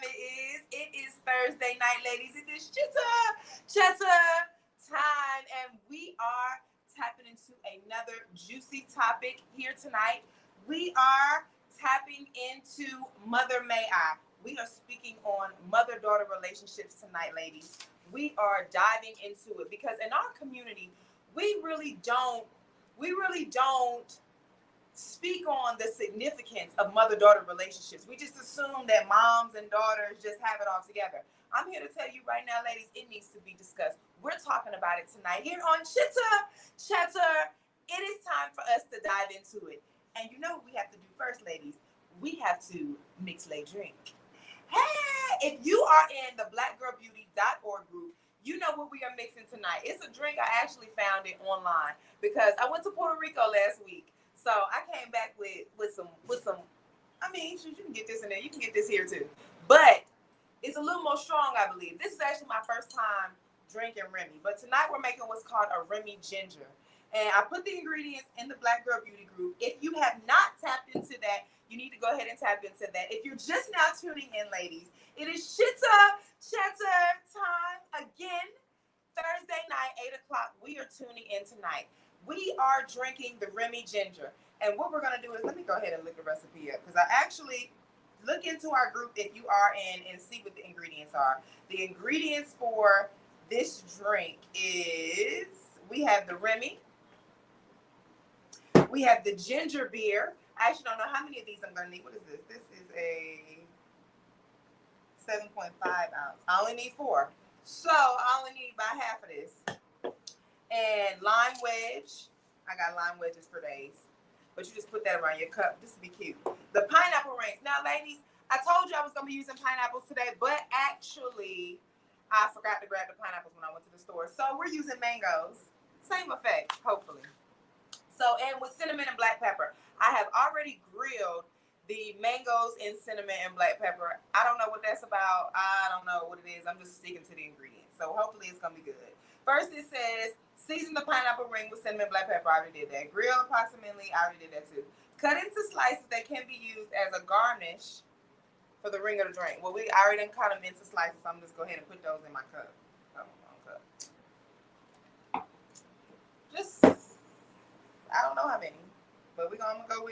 it is. It is Thursday night, ladies. It is Chitter Chatter time, and we are tapping into another juicy topic here tonight. We are tapping into Mother May I. We are speaking on mother-daughter relationships tonight, ladies. We are diving into it because in our community, we really don't speak on the significance of mother-daughter relationships. We just assume that moms and daughters just have it all together. I'm here to tell you right now, ladies, it needs to be discussed. We're talking about it tonight here on Chitter Chatter. It is time for us to dive into it. And you know what we have to do first, ladies? We have to mix, lay, drink. Hey, if you are in the blackgirlbeauty.org group, you know what we are mixing tonight. It's a drink. I actually found it online because I went to Puerto Rico last week. So I came back with some. I mean, you can get this in there. You can get this here too, but it's a little more strong, I believe. This is actually my first time drinking Remy, but tonight we're making what's called a Remy Ginger, and I put the ingredients in the Black Girl Beauty group. If you have not tapped into that, you need to go ahead and tap into that. If you're just now tuning in, ladies, it is Chitter Chatter time again. Thursday night, 8 o'clock. We are tuning in tonight. We are drinking the Remy Ginger. And what we're going to do is, let me go ahead and look the recipe up. Because I actually look into our group if you are in and see what the ingredients are. The ingredients for this drink is, we have the Remy. We have the ginger beer. I actually don't know how many of these I'm going to need. What is this? This is a 7.5 ounce. I only need 4. So I only need about half of this. And lime wedge. I got lime wedges for days. But you just put that around your cup. This would be cute. The pineapple rings. Now, ladies, I told you I was going to be using pineapples today, but actually, I forgot to grab the pineapples when I went to the store. So we're using mangoes. Same effect, hopefully. So, and with cinnamon and black pepper. I have already grilled the mangoes in cinnamon and black pepper. I don't know what that's about. I don't know what it is. I'm just sticking to the ingredients. So hopefully it's going to be good. First it says, season the pineapple ring with cinnamon and black pepper. I already did that. Grill approximately. I already did that too. Cut into slices that can be used as a garnish for the ring of the drink. Well, I already done cut them into slices, so I'm just go ahead and put those in my cup. Just, I don't know how many, but I'm gonna go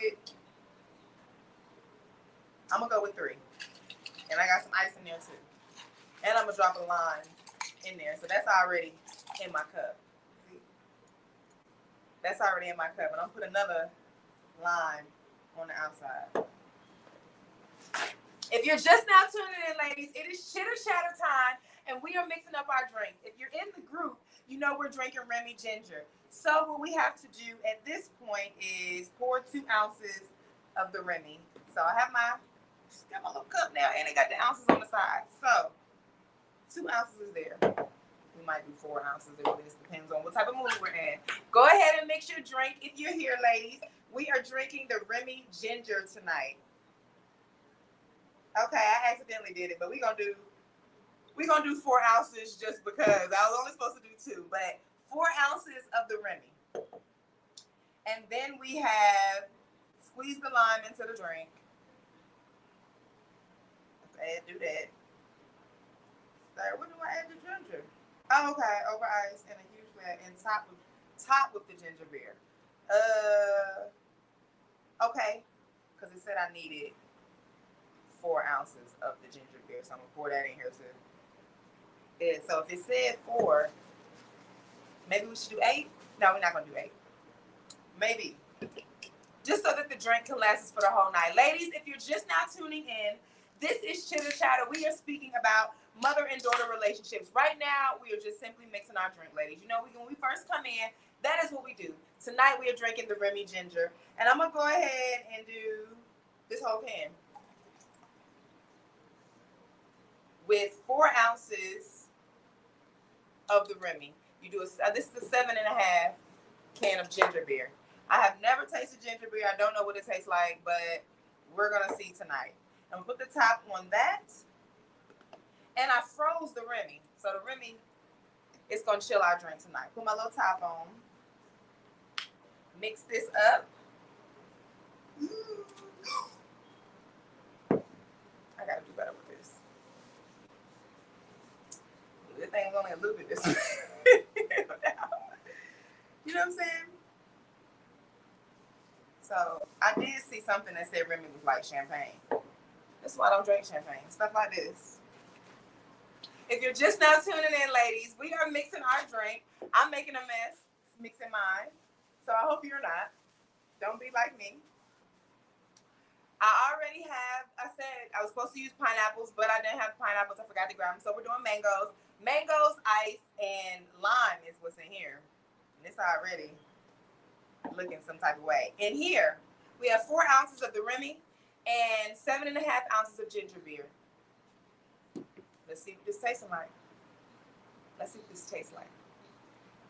with 3. And I got some ice in there too. And I'm gonna drop a lime in there. So that's already in my cup. See? That's already in my cup. And I'm gonna put another lime on the outside. If you're just now tuning in, ladies, it is Chitter Chatter time, and we are mixing up our drinks. If you're in the group, you know we're drinking Remy Ginger. So what we have to do at this point is pour 2 ounces of the Remy. So I have my little cup now, and it got the ounces on the side. So 2 ounces is there. We might do 4 ounces. It really just depends on what type of mood we're in. Go ahead and mix your drink. If you're here, ladies, we are drinking the Remy Ginger tonight. Okay, I accidentally did it, but we're gonna do 4 ounces just because I was only supposed to do 2, but 4 ounces of the Remy. And then we have squeeze the lime into the drink. Do that. Sorry, what do I add the ginger? Oh, okay, over ice and a huge vat and top with the ginger beer. Okay, because it said I needed 4 ounces of the ginger beer, so I'm gonna pour that in here too. So if it said 4, maybe we should do 8. No, we're not gonna do 8. Maybe. Just so that the drink can last us for the whole night. Ladies, if you're just now tuning in, this is Chitter Chatter. We are speaking about mother and daughter relationships. Right now, we are just simply mixing our drink, ladies. You know, when we first come in, that is what we do. Tonight, we are drinking the Remy Ginger. And I'm going to go ahead and do this whole can with 4 ounces of the Remy. You do this is a 7.5 can of ginger beer. I have never tasted ginger beer. I don't know what it tastes like, but we're going to see tonight. I'm going to put the top on that. And I froze the Remy. So the Remy is going to chill our drink tonight. Put my little top on. Mix this up. I got to do better with this. little bit this way. You know what I'm saying? So I did see something that said Remy was like champagne. That's why I don't drink champagne. Stuff like this. If you're just now tuning in, ladies, we are mixing our drink. I'm making a mess, mixing mine. So I hope you're not. Don't be like me. I already have, I said I was supposed to use pineapples, but I didn't have pineapples. I forgot to grab them. So we're doing mangoes. Mangoes, ice, and lime is what's in here. And it's already looking some type of way. In here, we have 4 ounces of the Remy and 7.5 ounces of ginger beer. Let's see what this tastes like. Let's see what this tastes like.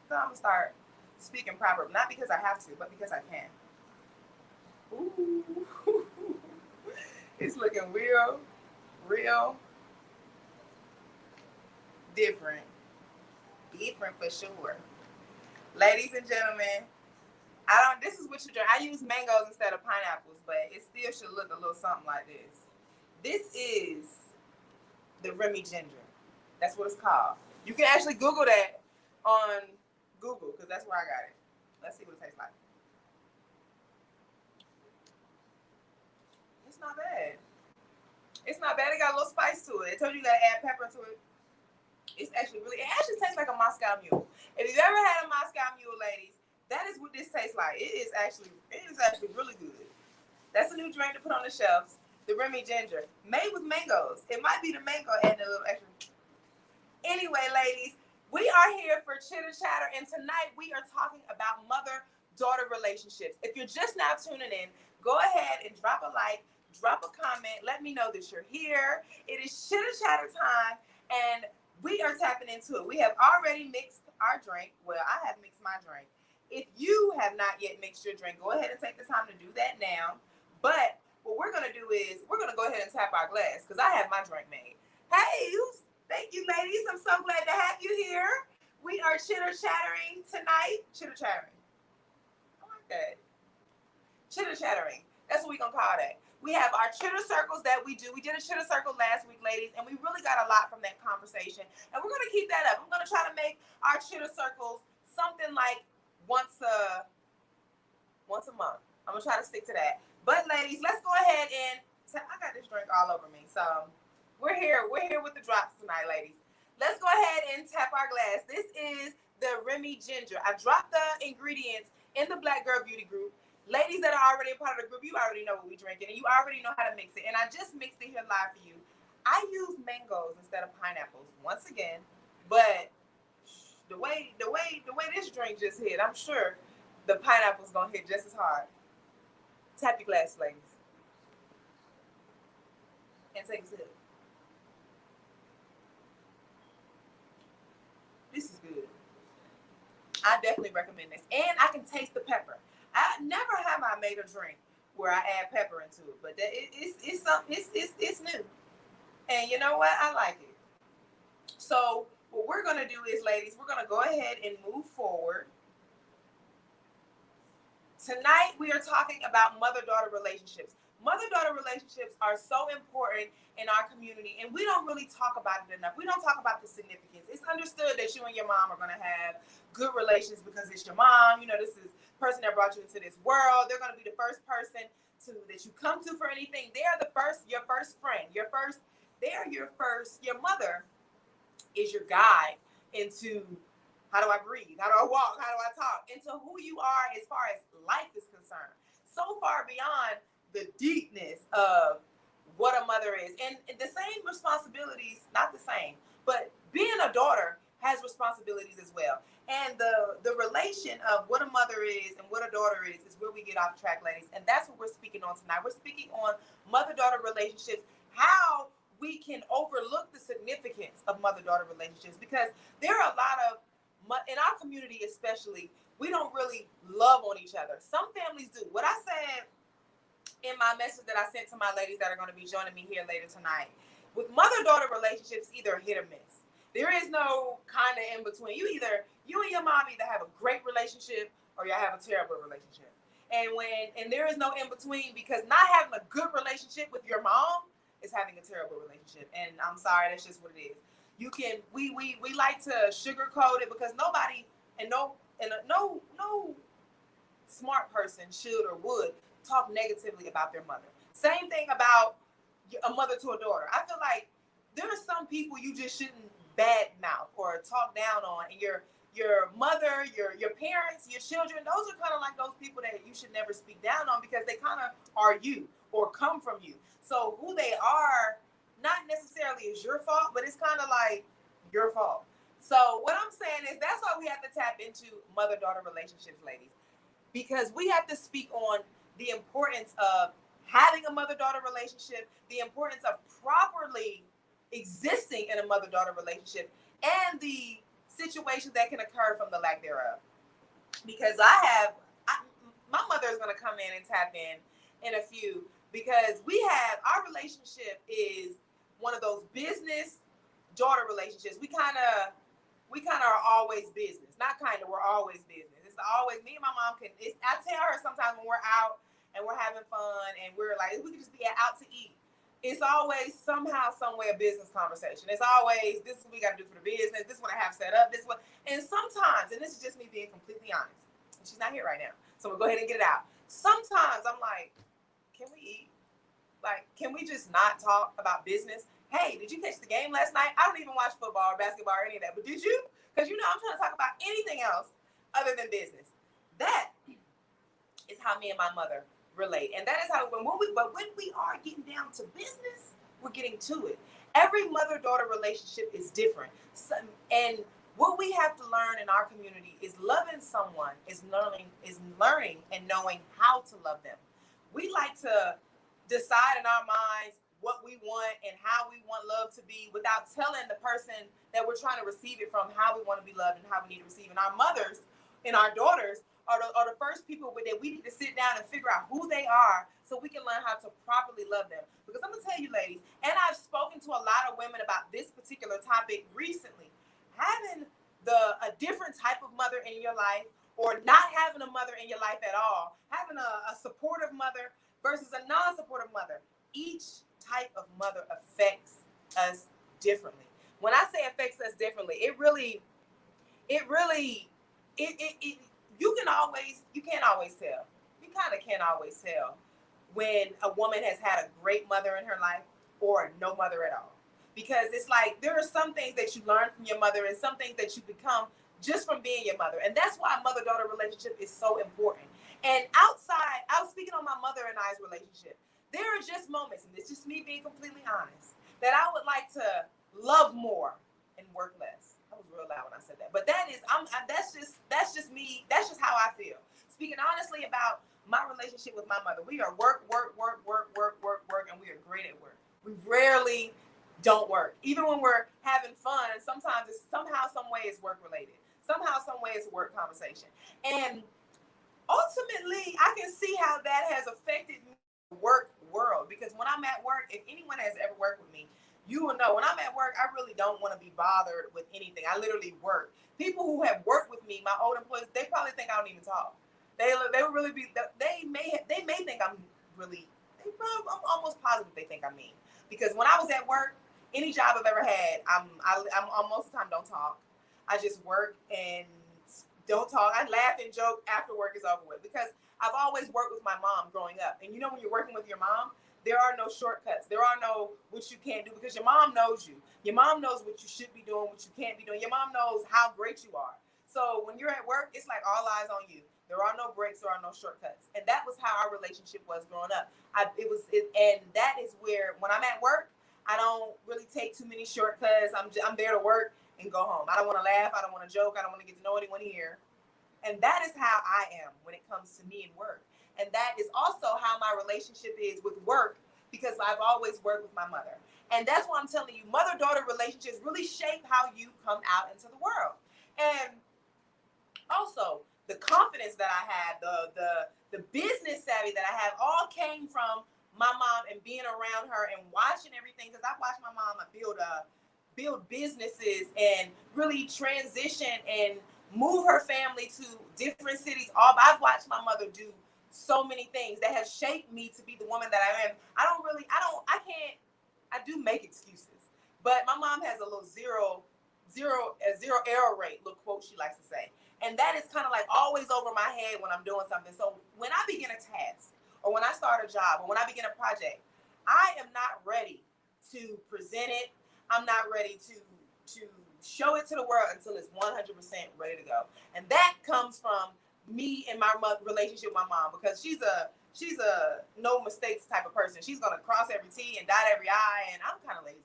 So I'm going to start speaking proper, not because I have to, but because I can. Ooh. It's looking real different. Different for sure. Ladies and gentlemen, this is what you drink. I use mangoes instead of pineapples, but it still should look a little something like this. This is the Remy Ginger. That's what it's called. You can actually Google that on Google, because that's where I got it. Let's see what it tastes like. It's not bad. It's not bad. It got a little spice to it. I told you gotta add pepper to it. It actually tastes like a Moscow Mule. If you've ever had a Moscow Mule, ladies, that is what this tastes like. It is actually really good. That's a new drink to put on the shelves. The Remy Ginger, made with mangoes. It might be the mango and a little extra. Anyway, ladies, we are here for Chitter Chatter, and tonight we are talking about mother-daughter relationships. If you're just now tuning in, go ahead and drop a like, drop a comment. Let me know that you're here. It is Chitter Chatter time, and we are tapping into it. We have already mixed our drink. Well, I have mixed my drink. If you have not yet mixed your drink, go ahead and take the time to do that now. But what we're going to do is we're going to go ahead and tap our glass because I have my drink made. Hey, thank you, ladies. I'm so glad to have you here. We are Chitter Chattering tonight. Chitter Chattering. I like that. Chitter Chattering. That's what we're going to call that. We have our Chitter Circles that we do. We did a Chitter Circle last week, ladies, and we really got a lot from that conversation. And we're going to keep that up. I'm going to try to make our Chitter Circles something like once a month. I'm going to try to stick to that. But, ladies, let's go ahead and I got this drink all over me. So we're here with the drops tonight, ladies. Let's go ahead and tap our glass. This is the Remy Ginger. I dropped the ingredients in the Black Girl Beauty group. Ladies that are already a part of the group, you already know what we're drinking, and you already know how to mix it. And I just mixed it here live for you. I use mangoes instead of pineapples once again, but the way this drink just hit, I'm sure the pineapple's gonna hit just as hard. Tap your glass, ladies, and take a sip. This is good. I definitely recommend this, and I can taste the pepper. I never have I made a drink where I add pepper into it, but it's new, and you know what? I like it. So what we're gonna do is, ladies, we're gonna go ahead and move forward. Tonight we are talking about mother-daughter relationships. Mother-daughter relationships are so important in our community, and we don't really talk about it enough. We don't talk about the significance. It's understood that you and your mom are going to have good relations because it's your mom. You know, this is the person that brought you into this world. They're going to be the first person that you come to for anything. They are your first friend, your mother is your guide into how do I breathe, how do I walk, how do I talk, into who you are as far as life is concerned. So far beyond the deepness of what a mother is, and the same responsibilities, not the same, but being a daughter has responsibilities as well. And the relation of what a mother is and what a daughter is where we get off track, ladies. And that's what we're speaking on tonight. We're speaking on mother-daughter relationships, how we can overlook the significance of mother-daughter relationships, because there are a lot of, in our community especially, we don't really love on each other. Some families do. What I said in my message that I sent to my ladies that are going to be joining me here later tonight, with mother-daughter relationships, either hit or miss. There is no kind of in between. You and your mom either have a great relationship or you have a terrible relationship. And there is no in between, because not having a good relationship with your mom is having a terrible relationship. And I'm sorry, that's just what it is. You can we like to sugarcoat it because nobody and no smart person should or would talk negatively about their mother. Same thing about a mother to a daughter. I feel like there are some people you just shouldn't badmouth or talk down on, and your mother, your parents, your children, those are kind of like those people that you should never speak down on because they kind of are you or come from you. So who they are, not necessarily is your fault, but it's kind of like your fault. So what I'm saying is that's why we have to tap into mother-daughter relationships, ladies, because we have to speak on the importance of having a mother-daughter relationship, the importance of properly existing in a mother-daughter relationship, and the situations that can occur from the lack thereof. Because my mother is going to come in and tap in a few, because our relationship is one of those business daughter relationships. We kind of are always business. Not kind of, we're always business. It's always, me and my mom I tell her sometimes when we're out and we're having fun and we're like, we could just be out to eat. It's always somehow, some way a business conversation. It's always, this is what we got to do for the business. This is what I have set up. This is what, and sometimes, and this is just me being completely honest, and she's not here right now, so we'll go ahead and get it out. Sometimes I'm like, can we eat? Like, can we just not talk about business? Hey, did you catch the game last night? I don't even watch football or basketball or any of that, but did you? Because I'm trying to talk about anything else other than business. That is how me and my mother relate, and that is how when we are getting down to business, we're getting to it. Every mother-daughter relationship is different, and what we have to learn in our community is loving someone is learning and knowing how to love them. We like to decide in our minds what we want and how we want love to be without telling the person that we're trying to receive it from how we want to be loved and how we need to receive. And our mothers and our daughters are the first people that we need to sit down and figure out who they are so we can learn how to properly love them. Because I'm going to tell you, ladies, and I've spoken to a lot of women about this particular topic recently, having a different type of mother in your life or not having a mother in your life at all, having a supportive mother versus a non-supportive mother. Each type of mother affects us differently. When I say affects us differently, it really you can't always tell. You kind of can't always tell when a woman has had a great mother in her life or no mother at all. Because it's like there are some things that you learn from your mother and some things that you become just from being your mother. And that's why a mother-daughter relationship is so important. And outside, I was speaking on my mother and I's relationship. There are just moments, and it's just me being completely honest, that I would like to love more and work less. I was real loud when I said that, but that's just me. That's just how I feel. Speaking honestly about my relationship with my mother, we are work, and we are great at work. We rarely don't work. Even when we're having fun, sometimes it's somehow, some way it's work related. Somehow, some way it's a work conversation. And ultimately, I can see how that has affected me in the work world. Because when I'm at work, if anyone has ever worked with me, you will know when I'm at work, I really don't want to be bothered with anything. I literally work. People who have worked with me, my old employees, they probably think I don't even talk. They would really be. They may think I'm really. I'm almost positive they think I'm mean. Because when I was at work, any job I've ever had, I'm most of the time don't talk. I just work and don't talk. I laugh and joke after work is over with because I've always worked with my mom growing up. And you know when you're working with your mom, there are no shortcuts. There are no what you can't do because your mom knows you. Your mom knows what you should be doing, what you can't be doing. Your mom knows how great you are. So when you're at work, it's like all eyes on you. There are no breaks, there are no shortcuts. And that was how our relationship was growing up. And that is where when I'm at work, I don't really take too many shortcuts. I'm there to work and go home. I don't want to laugh. I don't want to joke. I don't want to get to know anyone here. And that is how I am when it comes to me and work. And that is also how my relationship is with work because I've always worked with my mother. And that's why I'm telling you, mother-daughter relationships really shape how you come out into the world. And also, the confidence that I had, the business savvy that I have all came from my mom and being around her and watching everything because I watched my mom build businesses and really transition and move her family to different cities. I've watched my mother do so many things that have shaped me to be the woman that I am. I do make excuses, But my mom has a little zero error rate, little quote she likes to say. And that is kind of like always over my head when I'm doing something. So when I begin a task or when I start a job or when I begin a project, I am not ready to present it. I'm not ready to show it to the world until it's 100% ready to go. And that comes from me and my relationship with my mom, because she's a no mistakes type of person. She's gonna cross every T and dot every I, and I'm kind of lazy.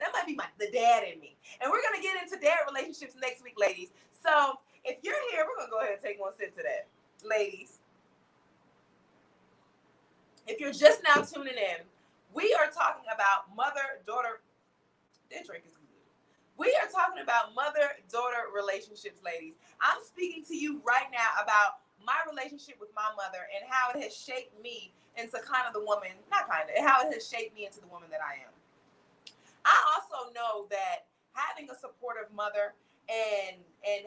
That might be the dad in me. And we're gonna get into dad relationships next week, ladies. So if you're here, we're gonna go ahead and take one sip to that, ladies. If you're just now tuning in, we are talking about mother-daughter. That drink is good. We are talking about mother-daughter relationships, ladies. I'm speaking to you right now about my relationship with my mother and how it has shaped me into kind of the woman, how it has shaped me into the woman that I am. I also know that having a supportive mother and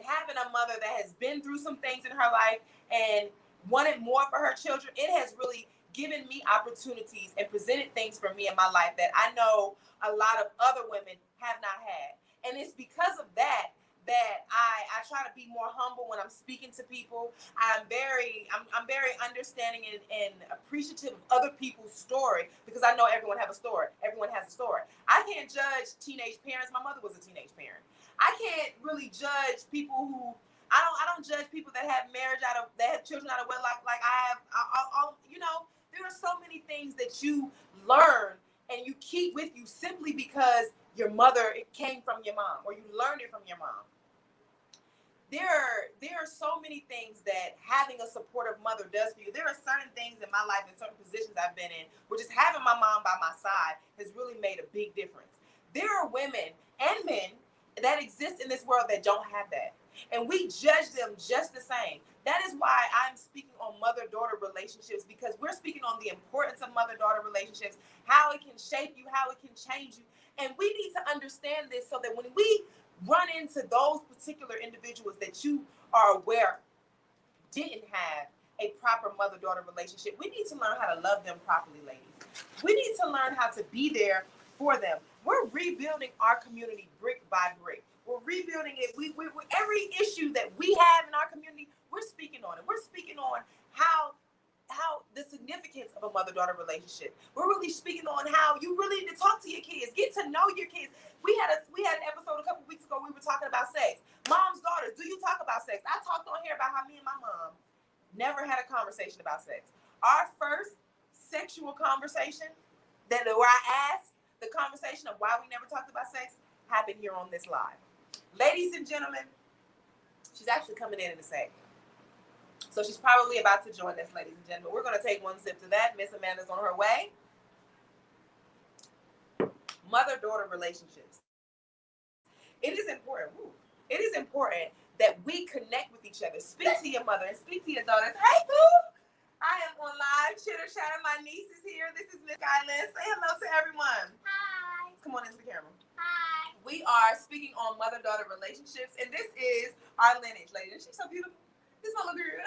having a mother that has been through some things in her life and wanted more for her children, it has really given me opportunities and presented things for me in my life that I know a lot of other women have not had. And it's because of that I try to be more humble when I'm speaking to people. I'm very understanding and appreciative of other people's story, because I know everyone has a story. Everyone has a story. I can't judge teenage parents. My mother was a teenage parent. I can't really judge people who I don't judge people that have that have children out of wedlock like I have. There are so many things that you learn and you keep with you simply because your mother, it came from your mom, or you learned it from your mom. There are so many things that having a supportive mother does for you. There are certain things in my life and certain positions I've been in where just having my mom by my side has really made a big difference. There are women and men that exist in this world that don't have that, and we judge them just the same. That is why I'm speaking on mother-daughter relationships, because we're speaking on the importance of mother-daughter relationships, how it can shape you, how it can change you. And we need to understand this so that when we run into those particular individuals that you are aware didn't have a proper mother-daughter relationship, we need to learn how to love them properly, ladies. We need to learn how to be there for them. We're rebuilding our community brick by brick. We're rebuilding it. We every issue that we have in our community, we're speaking on it. We're speaking on how the significance of a mother-daughter relationship. We're really speaking on how you really need to talk to your kids, get to know your kids. We had an episode a couple weeks ago. We were talking about sex. Moms, daughters, do you talk about sex? I talked on here about how me and my mom never had a conversation about sex. Our first sexual conversation, where I asked the conversation of why we never talked about sex, happened here on this live. Ladies and gentlemen, she's actually coming in a second. So she's probably about to join us, ladies and gentlemen. We're going to take one sip to that. Miss Amanda's on her way. Mother-daughter relationships. It is important. It is important that we connect with each other. Speak to your mother and speak to your daughters. Hey, boo! I am on live. Chitter Chatter. My niece is here. This is Miss Skyland. Say hello to everyone. Hi. Come on into the camera. Hi. We are speaking on mother-daughter relationships, and this is our lineage, ladies. She's so beautiful. This is my little girl.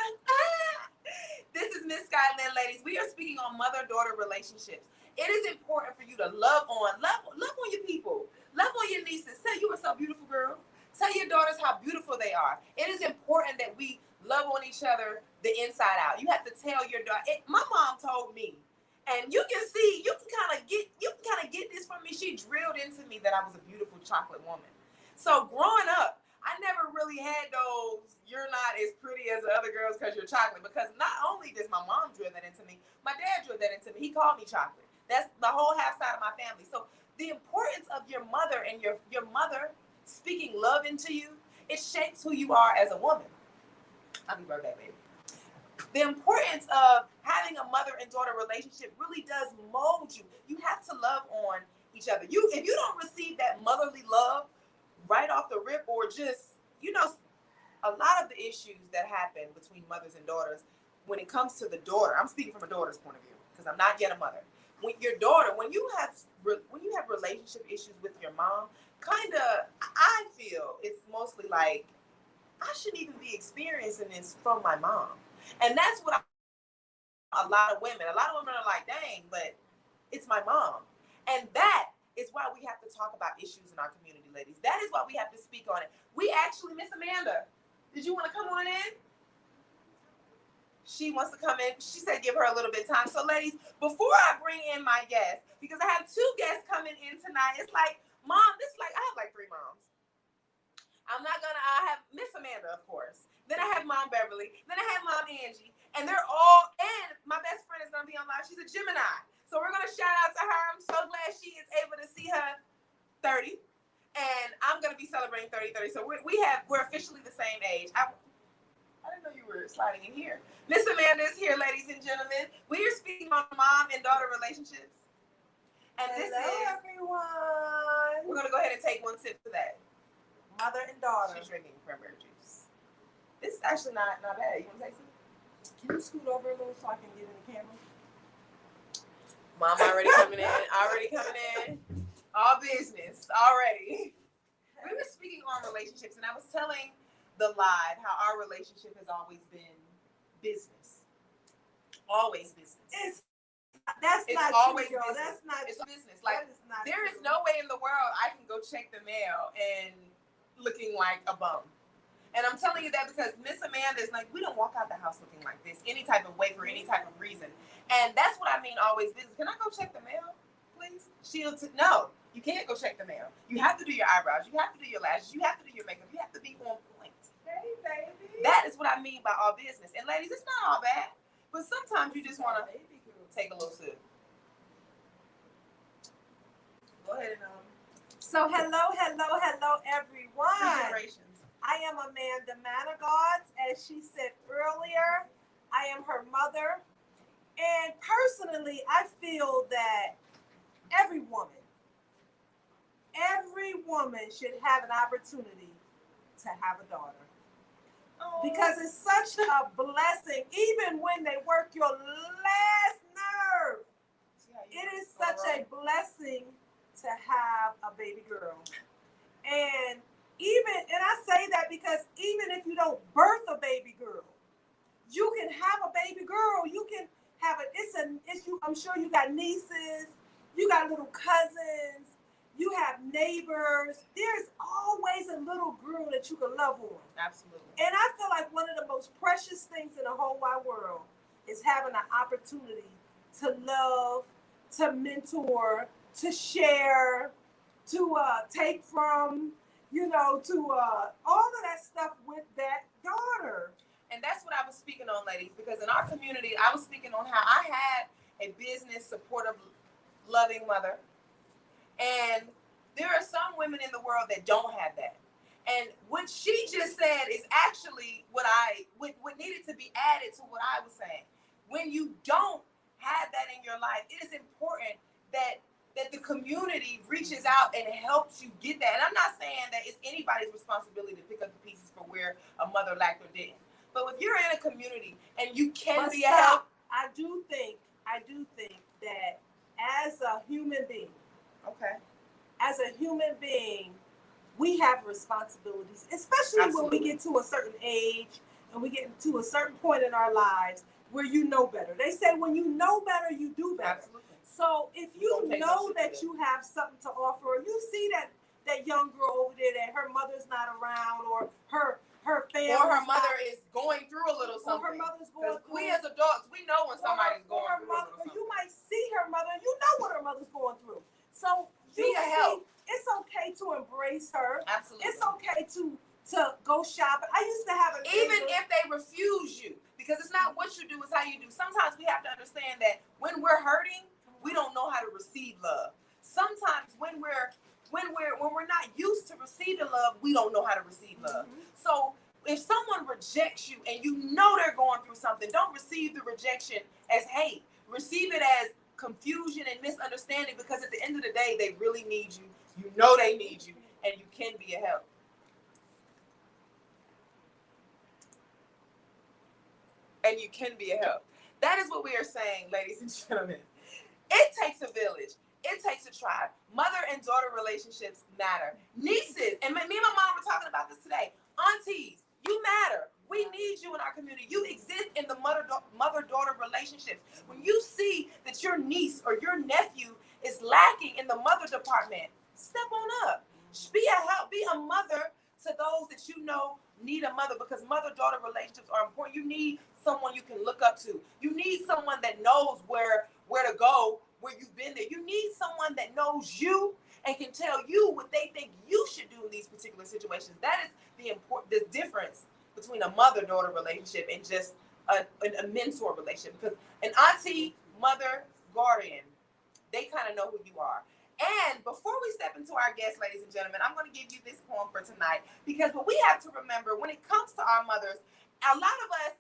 This is Miss Skyland, ladies. We are speaking on mother-daughter relationships. It is important for you to love on your people. Love on your nieces. Say you are so beautiful, girl. Tell your daughters how beautiful they are. It is important that we love on each other the inside out. You have to tell your daughter. My mom told me, and you can see, you can kind of get this from me. She drilled into me that I was a beautiful chocolate woman. So growing up, I never really had those, you're not as pretty as the other girls because you're chocolate. Because not only does my mom drill that into me, my dad drilled that into me. He called me chocolate. That's the whole half side of my family. So the importance of your mother and your mother speaking love into you, it shapes who you are as a woman. I'll be right back, baby. The importance of having a mother and daughter relationship really does mold you. You have to love on each other. If you don't receive that motherly love right off the rip, or just, a lot of the issues that happen between mothers and daughters, when it comes to the daughter, I'm speaking from a daughter's point of view because I'm not yet a mother. When you have relationship issues with your mom, I feel it's mostly like, I shouldn't even be experiencing this from my mom. And that's what a lot of women are like, dang, but it's my mom. And that is why we have to talk about issues in our community, ladies. That is why we have to speak on it. We actually, Miss Amanda, did you want to come on in? She wants to come in. She said give her a little bit of time. So, ladies, before I bring in my guest, because I have 2 guests coming in tonight, it's like, Mom, this is like, I have like 3 moms. I have Miss Amanda, of course. Then I have Mom Beverly. Then I have Mom Angie. And they're all, and my best friend is going to be on live. She's a Gemini. So we're going to shout out to her. I'm so glad she is able to see her 30. And I'm going to be celebrating 30. So we're officially the same age. I didn't know you were sliding in here. Miss Amanda is here, ladies and gentlemen. We are speaking on mom and daughter relationships. And Hello, this is everyone. We're gonna go ahead and take one sip for that. Mother and daughter. She's drinking cranberry juice. This is actually not bad. You wanna take some? Can you scoot over a little so I can get in the camera? Mom already coming in. All business already. We were speaking on relationships, and I was telling the live how our relationship has always been business. Always business. That's it's not always true, girl. business. That's not it's true. Business. Like there is no way in the world I can go check the mail and looking like a bum. And I'm telling you that because Miss Amanda is like, we don't walk out the house looking like this any type of way for any type of reason. And that's what I mean, always business. Can I go check the mail, please? No, you can't go check the mail. You have to do your eyebrows. You have to do your lashes. You have to do your makeup. You have to be on point. Hey, baby. That is what I mean by all business. And ladies, it's not all bad. But sometimes you just want to take a little sip. Go ahead and So hello, everyone. Generations. I am Amanda Manigault. As she said earlier, I am her mother. And personally, I feel that every woman should have an opportunity to have a daughter. Because it's such a blessing, even when they work your last nerve. It is such a blessing to have a baby girl. And I say that because even if you don't birth a baby girl, you can have a baby girl. You can have I'm sure you got nieces, you got little cousins, you have neighbors. There's always a little girl that you can love on. Absolutely. And I feel like one of the most precious things in the whole wide world is having an opportunity to love, to mentor, to share, to take from, to all of that stuff with that daughter. And that's what I was speaking on, ladies, because in our community, I was speaking on how I had a business, supportive, loving mother. And there are some women in the world that don't have that. And what she just said is actually what needed to be added to what I was saying. When you don't have that in your life, it is important that the community reaches out and helps you get that. And I'm not saying that it's anybody's responsibility to pick up the pieces for where a mother lacked or didn't. But if you're in a community and you can be a help, I do think that as a human being, we have responsibilities, especially Absolutely. when we get to a certain age and we get to a certain point in our lives where you know better. They say when you know better, you do better. Absolutely. So if you know that you have something to offer, you see that young girl over there that her mother's not around, or her family, or her mother is going through a little something. Or her mother's going through. We as adults, we know when somebody's going through a little something. You might see her mother, and you know what her mother's going through. So be a help. It's okay to embrace her. Absolutely. It's okay to go shopping. I used to have even if they refuse you, because it's not what you do, it's how you do. Sometimes we have to understand that when we're hurting, we don't know how to receive love. Sometimes when we're not used to receiving love, we don't know how to receive love. Mm-hmm. So if someone rejects you and you know they're going through something, don't receive the rejection as hate. Receive it as confusion and misunderstanding, because at the end of the day, they really need you. You know they need you, and you can be a help. And you can be a help. That is what we are saying, ladies and gentlemen. It takes a village. It takes a tribe. Mother and daughter relationships matter. Nieces, and me and my mom were talking about this today. Aunties, you matter. We need you in our community. You exist in the mother-daughter relationships. When you see that your niece or your nephew is lacking in in the mother department, step on up. Be a help. Be a mother to those that you know need a mother, because mother-daughter relationships are important. You need someone you can look up to. You need someone that knows where to go, where you've been there. You need someone that knows you and can tell you what they think you should do in these particular situations. That is the difference between a mother-daughter relationship and just a mentor relationship. Because an auntie, mother, guardian, they kind of know who you are. And before we step into our guests, ladies and gentlemen, I'm going to give you this poem for tonight, because what we have to remember when it comes to our mothers, a lot of us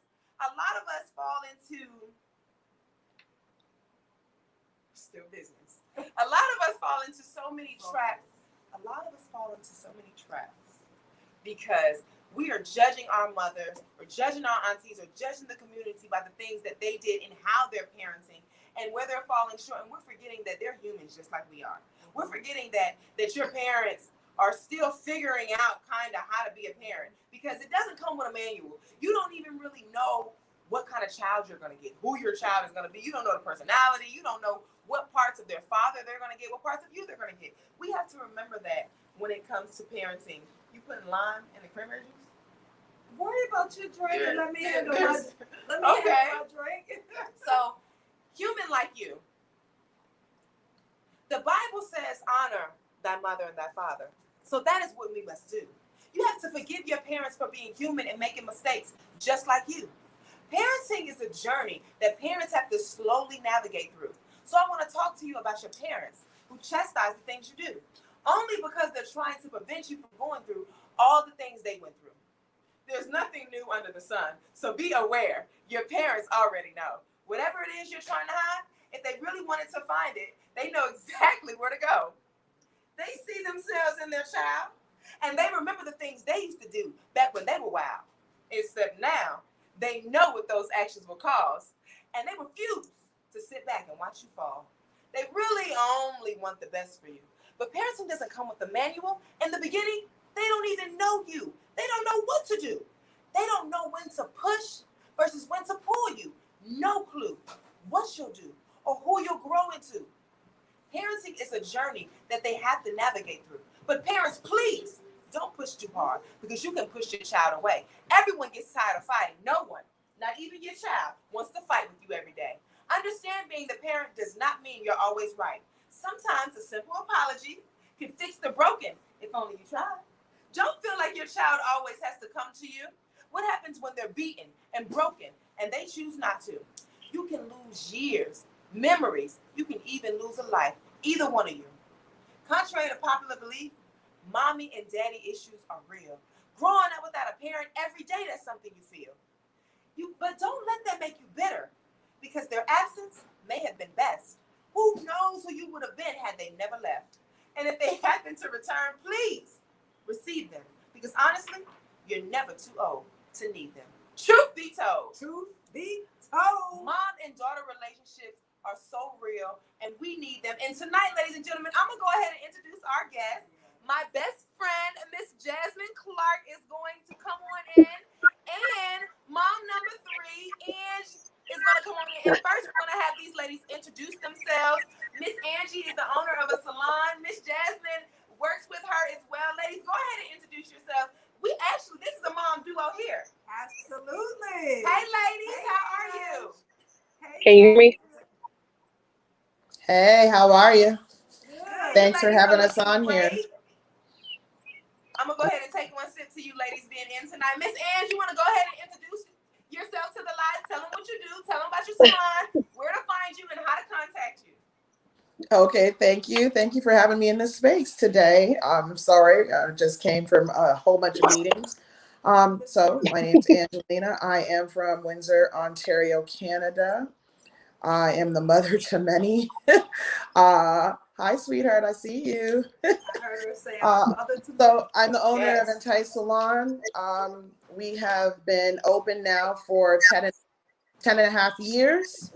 fall into still business. A lot of us fall into so many traps. A lot of us fall into so many traps because we are judging our mothers, or judging our aunties, or judging the community by the things that they did and how they're parenting and where they're falling short. And we're forgetting that they're humans just like we are. We're forgetting that your parents are still figuring out kind of how to be a parent, because it doesn't come with a manual. You don't even really know what kind of child you're going to get, who your child is going to be. You don't know the personality. You don't know what parts of their father they're going to get, what parts of you they're going to get. We have to remember that when it comes to parenting. You putting lime in the creamery juice? Worry about your drink and let me handle my drink. So, human like you. The Bible says, honor thy mother and thy father. So that is what we must do. You have to forgive your parents for being human and making mistakes just like you. Parenting is a journey that parents have to slowly navigate through. So I want to talk to you about your parents who chastise the things you do, only because they're trying to prevent you from going through all the things they went through. There's nothing new under the sun. So be aware. Your parents already know. Whatever it is you're trying to hide, if they really wanted to find it, they know exactly where to go. They see themselves in their child, and they remember the things they used to do back when they were wild. Except now, they know what those actions will cause, and they refuse to sit back and watch you fall. They really only want the best for you. But parenting doesn't come with a manual. In the beginning, they don't even know you. They don't know what to do. They don't know when to push versus when to pull you. No clue what you'll do or who you'll grow into. Parenting is a journey that they have to navigate through. But parents, please don't push too hard, because you can push your child away. Everyone gets tired of fighting. No one, not even your child, wants to fight with you every day. Understand, being the parent does not mean you're always right. Sometimes a simple apology can fix the broken, if only you try. Don't feel like your child always has to come to you. What happens when they're beaten and broken and they choose not to? You can lose years, memories. You can even lose a life, either one of you. Contrary to popular belief, mommy and daddy issues are real. Growing up without a parent every day, that's something you feel. But don't let that make you bitter, because their absence may have been best. Who knows who you would have been had they never left? And if they happen to return, please receive them, because honestly, you're never too old to need them. Truth be told. Truth be told. Mom and daughter relationships are so real, and we need them. And tonight, ladies and gentlemen, I'm going to go ahead and introduce our guest. My best friend, Miss Jasmine Clark, is going to come on in. And mom number 3, Ange, is going to come on in. And first, we're going to have these ladies introduce themselves. Miss Angie is the owner of a salon. Miss Jasmine works with her as well. Ladies, go ahead and introduce yourself. This is a mom duo here. Absolutely. Hey, ladies, how are you? Hey, Can you hear me? Hey, how are you? good. Thanks for Ladies having are us on looking here. great. I'm going to go ahead and take one sip to you ladies being in tonight. Miss Ange, you want to go ahead and introduce yourself to the live? Tell them what you do. Tell them about your salon, where to find you, and how to contact you. Okay, thank you. Thank you for having me in this space today. I'm sorry, I just came from a whole bunch of meetings. So my name's Angelina. I am from Windsor, Ontario, Canada. I am the mother to many. Hi, sweetheart. I see you. I heard her say I'm the mother to So I'm the owner of Yes. Entice Salon. We have been open now for 10 and a half years.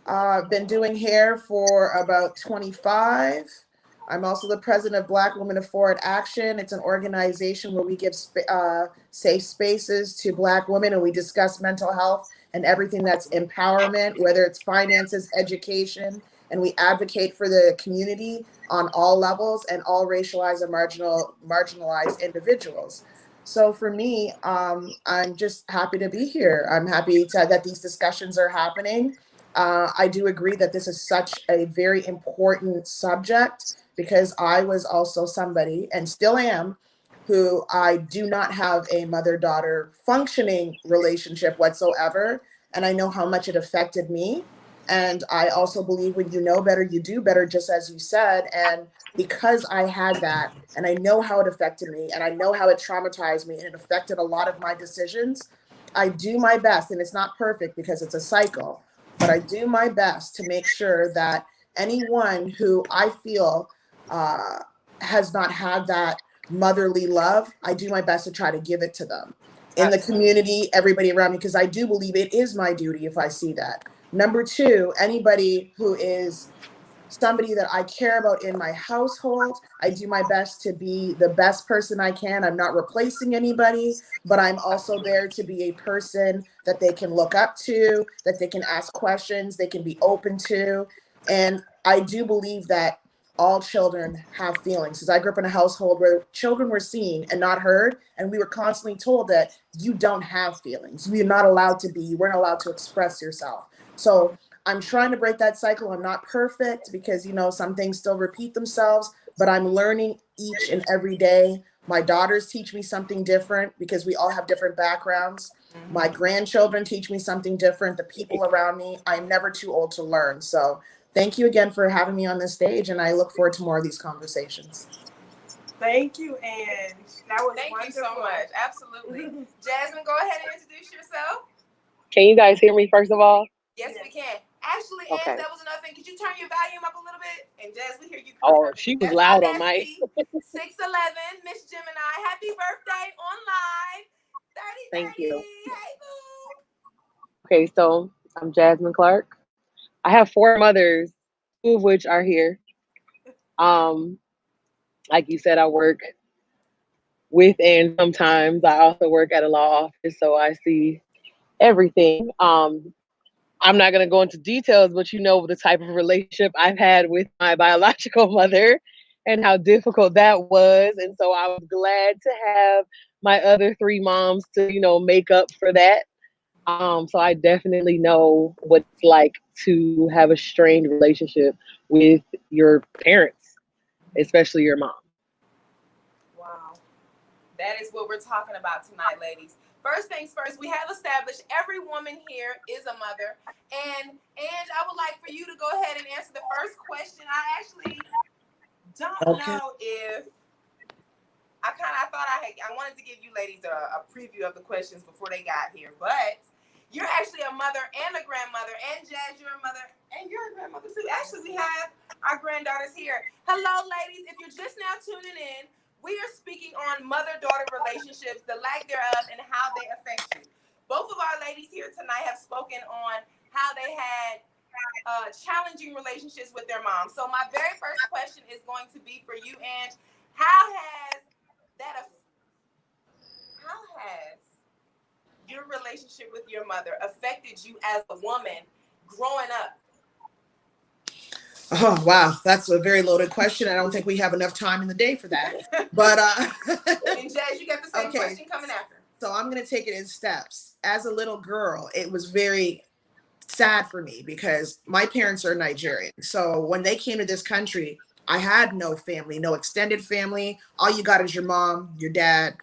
I've been doing hair for about 25. I'm also the president of Black Women of Forward Action. It's an organization where we give safe spaces to Black women, and we discuss mental health and everything that's empowerment, whether it's finances, education, and we advocate for the community on all levels and all racialized and marginalized individuals. So for me, I'm just happy to be here. I'm happy that these discussions are happening. I do agree that this is such a very important subject because I was also somebody, and still am, who I do not have a mother-daughter functioning relationship whatsoever. And I know how much it affected me. And I also believe when you know better, you do better, just as you said. And because I had that, and I know how it affected me, and I know how it traumatized me, and it affected a lot of my decisions, I do my best. And it's not perfect because it's a cycle, but I do my best to make sure that anyone who I feel has not had that motherly love, I do my best to try to give it to them in the community, everybody around me, because I do believe it is my duty if I see that. Number two, anybody who is somebody that I care about in my household, I do my best to be the best person I can. I'm not replacing anybody, but I'm also there to be a person that they can look up to, that they can ask questions, they can be open to. And I do believe that all children have feelings. Because I grew up in a household where children were seen and not heard, and we were constantly told that you don't have feelings. You're not allowed to be, you weren't allowed to express yourself. So I'm trying to break that cycle. I'm not perfect because, you know, some things still repeat themselves, but I'm learning each and every day. My daughters teach me something different because we all have different backgrounds. My grandchildren teach me something different. The people around me, I'm never too old to learn. So thank you again for having me on this stage, and I look forward to more of these conversations. Thank you, Ange. That was Thank wonderful. you so much. Absolutely. Jasmine, go ahead and introduce yourself. Can you guys hear me first of all? Yes, we can. Actually, Okay. Ange, that was another thing. Could you turn your volume up a little bit? And Jazz, we hear you. Oh, she was That's loud my on my. bestie, 6'11", Miss Gemini. Happy birthday on live. 30, Thank 30. you. Hey, boo. Okay, so I'm Jasmine Clark. I have four mothers, two of which are here. Um, like you said, I work with, and sometimes I also work at a law office, so I see everything. I'm not going to go into details, but you know the type of relationship I've had with my biological mother and how difficult that was. And so I was glad to have my other three moms to, make up for that. So I definitely know what it's like to have a strained relationship with your parents, especially your mom. Wow. That is what we're talking about tonight, ladies. First things first, we have established every woman here is a mother. And I would like for you to go ahead and answer the first question. I actually don't know if I thought I wanted to give you ladies a preview of the questions before they got here, but you're actually a mother and a grandmother, and Jazz, you're a mother and you're a grandmother too. Actually, we have our granddaughters here. Hello, ladies. If you're just now tuning in, we are speaking on mother-daughter relationships, the lack thereof, and how they affect you. Both of our ladies here tonight have spoken on how they had challenging relationships with their moms. So my very first question is going to be for you, Ange. How has your relationship with your mother affected you as a woman growing up? Oh, wow. That's a very loaded question. I don't think we have enough time in the day for that. But and Jazz, you got the same question coming after. So I'm going to take it in steps. As a little girl, it was very sad for me because my parents are Nigerian. So when they came to this country, I had no family, no extended family. All you got is your mom, your dad,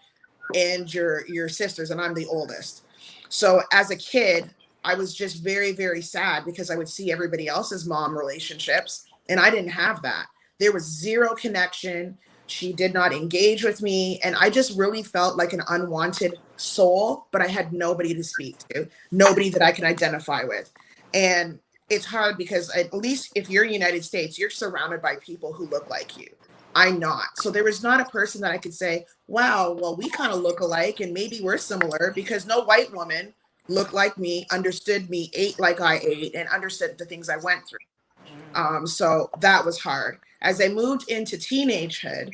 and your sisters, and I'm the oldest. So as a kid, I was just very, very sad because I would see everybody else's mom relationships, and I didn't have that. There was zero connection. She did not engage with me, and I just really felt like an unwanted soul, but I had nobody to speak to, nobody that I can identify with. And it's hard because at least if you're in the United States, you're surrounded by people who look like you. I'm not. So there was not a person that I could say, wow, well, we kind of look alike and maybe we're similar, because no white woman looked like me, understood me, ate like I ate, and understood the things I went through. So that was hard. As I moved into teenagehood,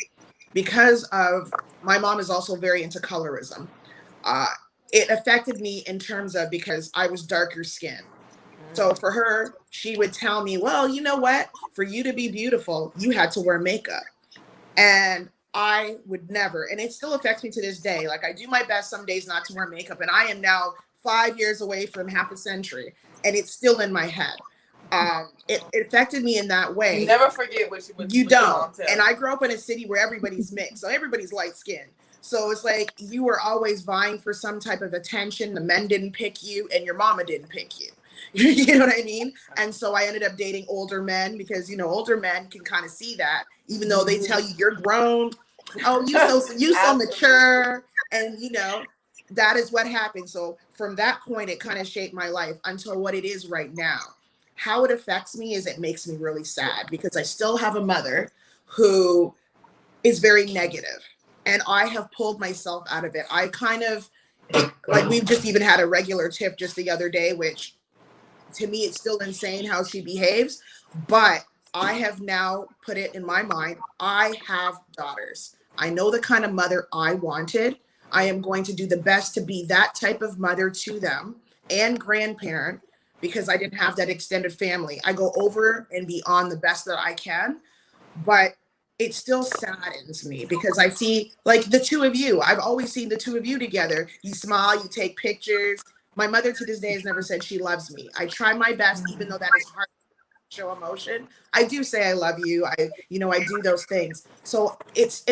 because of my mom is also very into colorism, it affected me in terms of because I was darker skinned. So for her, she would tell me, well, you know what? For you to be beautiful, you had to wear makeup. And I would never, and it still affects me to this day. Like I do my best some days not to wear makeup, and I am now 5 years away from half a century, and it's still in my head. It affected me in that way. You never forget what you don't. And I grew up in a city where everybody's mixed, so everybody's light skinned. So it's like you were always vying for some type of attention. The men didn't pick you, and your mama didn't pick you. You know what I mean? And so I ended up dating older men because, you know, older men can kind of see that, even though they tell you you're grown. Oh, you so mature. And, you know, that is what happened. So from that point, it kind of shaped my life until what it is right now. How it affects me is it makes me really sad because I still have a mother who is very negative, and I have pulled myself out of it. I kind of, like, we've just even had a regular tip just the other day, which to me, it's still insane how she behaves, but I have now put it in my mind. I have daughters. I know the kind of mother I wanted. I am going to do the best to be that type of mother to them and grandparent because I didn't have that extended family. I go over and beyond the best that I can, but it still saddens me because I see like the two of you. I've always seen the two of you together. You smile, you take pictures. My mother to this day has never said she loves me. I try my best, even though that is hard to show emotion. I do say I love you. I do those things. So it's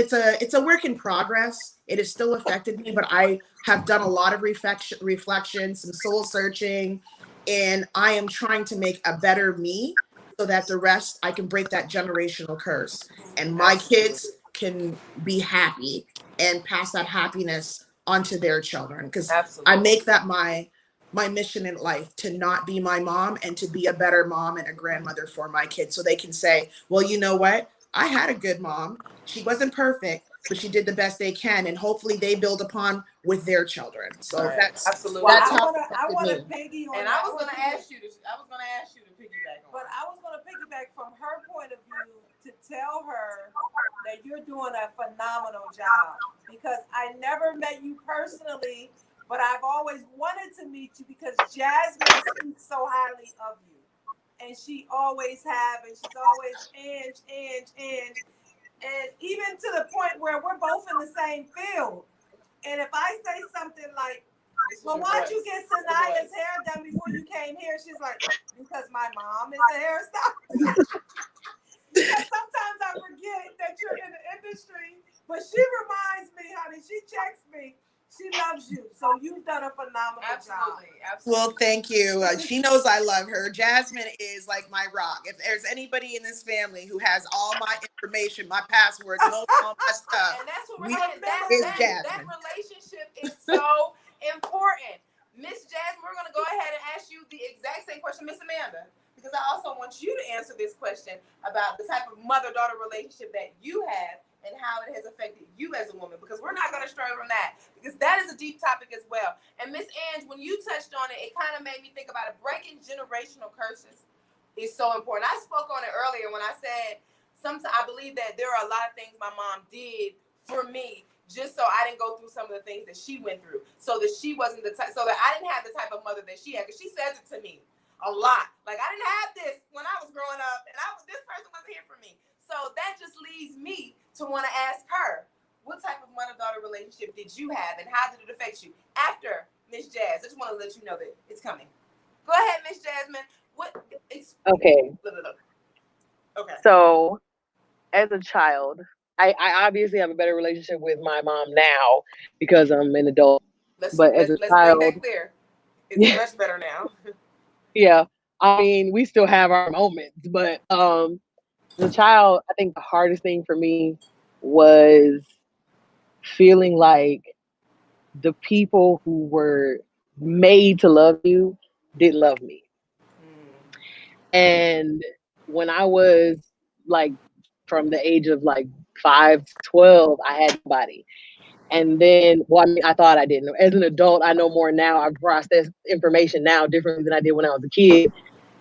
a work in progress. It has still affected me, but I have done a lot of reflection, some soul searching, and I am trying to make a better me so that the rest, I can break that generational curse and my kids can be happy and pass that happiness onto their children. Because I make that my mission in life, to not be my mom and to be a better mom and a grandmother for my kids. So they can say, well, you know what? I had a good mom. She wasn't perfect, but she did the best they can. And hopefully they build upon with their children. So that's absolutely. Well, that's I how want to piggy on. And I was going to ask you to piggyback on. But I was going to piggyback from her point of view to tell her that you're doing a phenomenal job, because I never met you personally, but I've always wanted to meet you because Jasmine speaks so highly of you, and she always have, and she's always and even to the point where we're both in the same field. And if I say something like, well, why'd you get Sanaya's hair done before you came here? She's like, because my mom is a hairstylist. Because sometimes I forget that you're in the industry, but she reminds me, honey, she checks me. She loves you. So you've done a phenomenal job. Absolutely. Well, thank you. She knows I love her. Jasmine is like my rock. If there's anybody in this family who has all my information, my passwords, all my stuff, and that's what we're saying. That relationship is so important. Miss Jasmine, we're going to go ahead and ask you the exact same question, Miss Amanda, because I also want you to answer this question about the type of mother-daughter relationship that you have and how it has affected you as a woman, because we're not going to stray from that, because that is a deep topic as well. And Miss Ange, when you touched on it, it kind of made me think about it. Breaking generational curses is so important. I spoke on it earlier when I said sometimes I believe that there are a lot of things my mom did for me just so I didn't go through some of the things that she went through, so that she wasn't the type, so that I didn't have the type of mother that she had, because she says it to me a lot. Like, I didn't have this when I was growing up, and this person wasn't here for me. So that just leads me to want to ask her, what type of mother-daughter relationship did you have, and how did it affect you? After Miss Jazz, I just want to let you know that it's coming. Go ahead, Miss Jasmine. Okay. Okay. So, as a child, I obviously have a better relationship with my mom now because I'm an adult. Let's child, make that clear. It's much better now. Yeah. I mean, we still have our moments, but as a child, I think the hardest thing for me was feeling like the people who were made to love you didn't love me. And when I was like from the age of like 5 to 12, I had nobody. And then, well, I mean, I thought I didn't. As an adult, I know more now. I process information now differently than I did when I was a kid.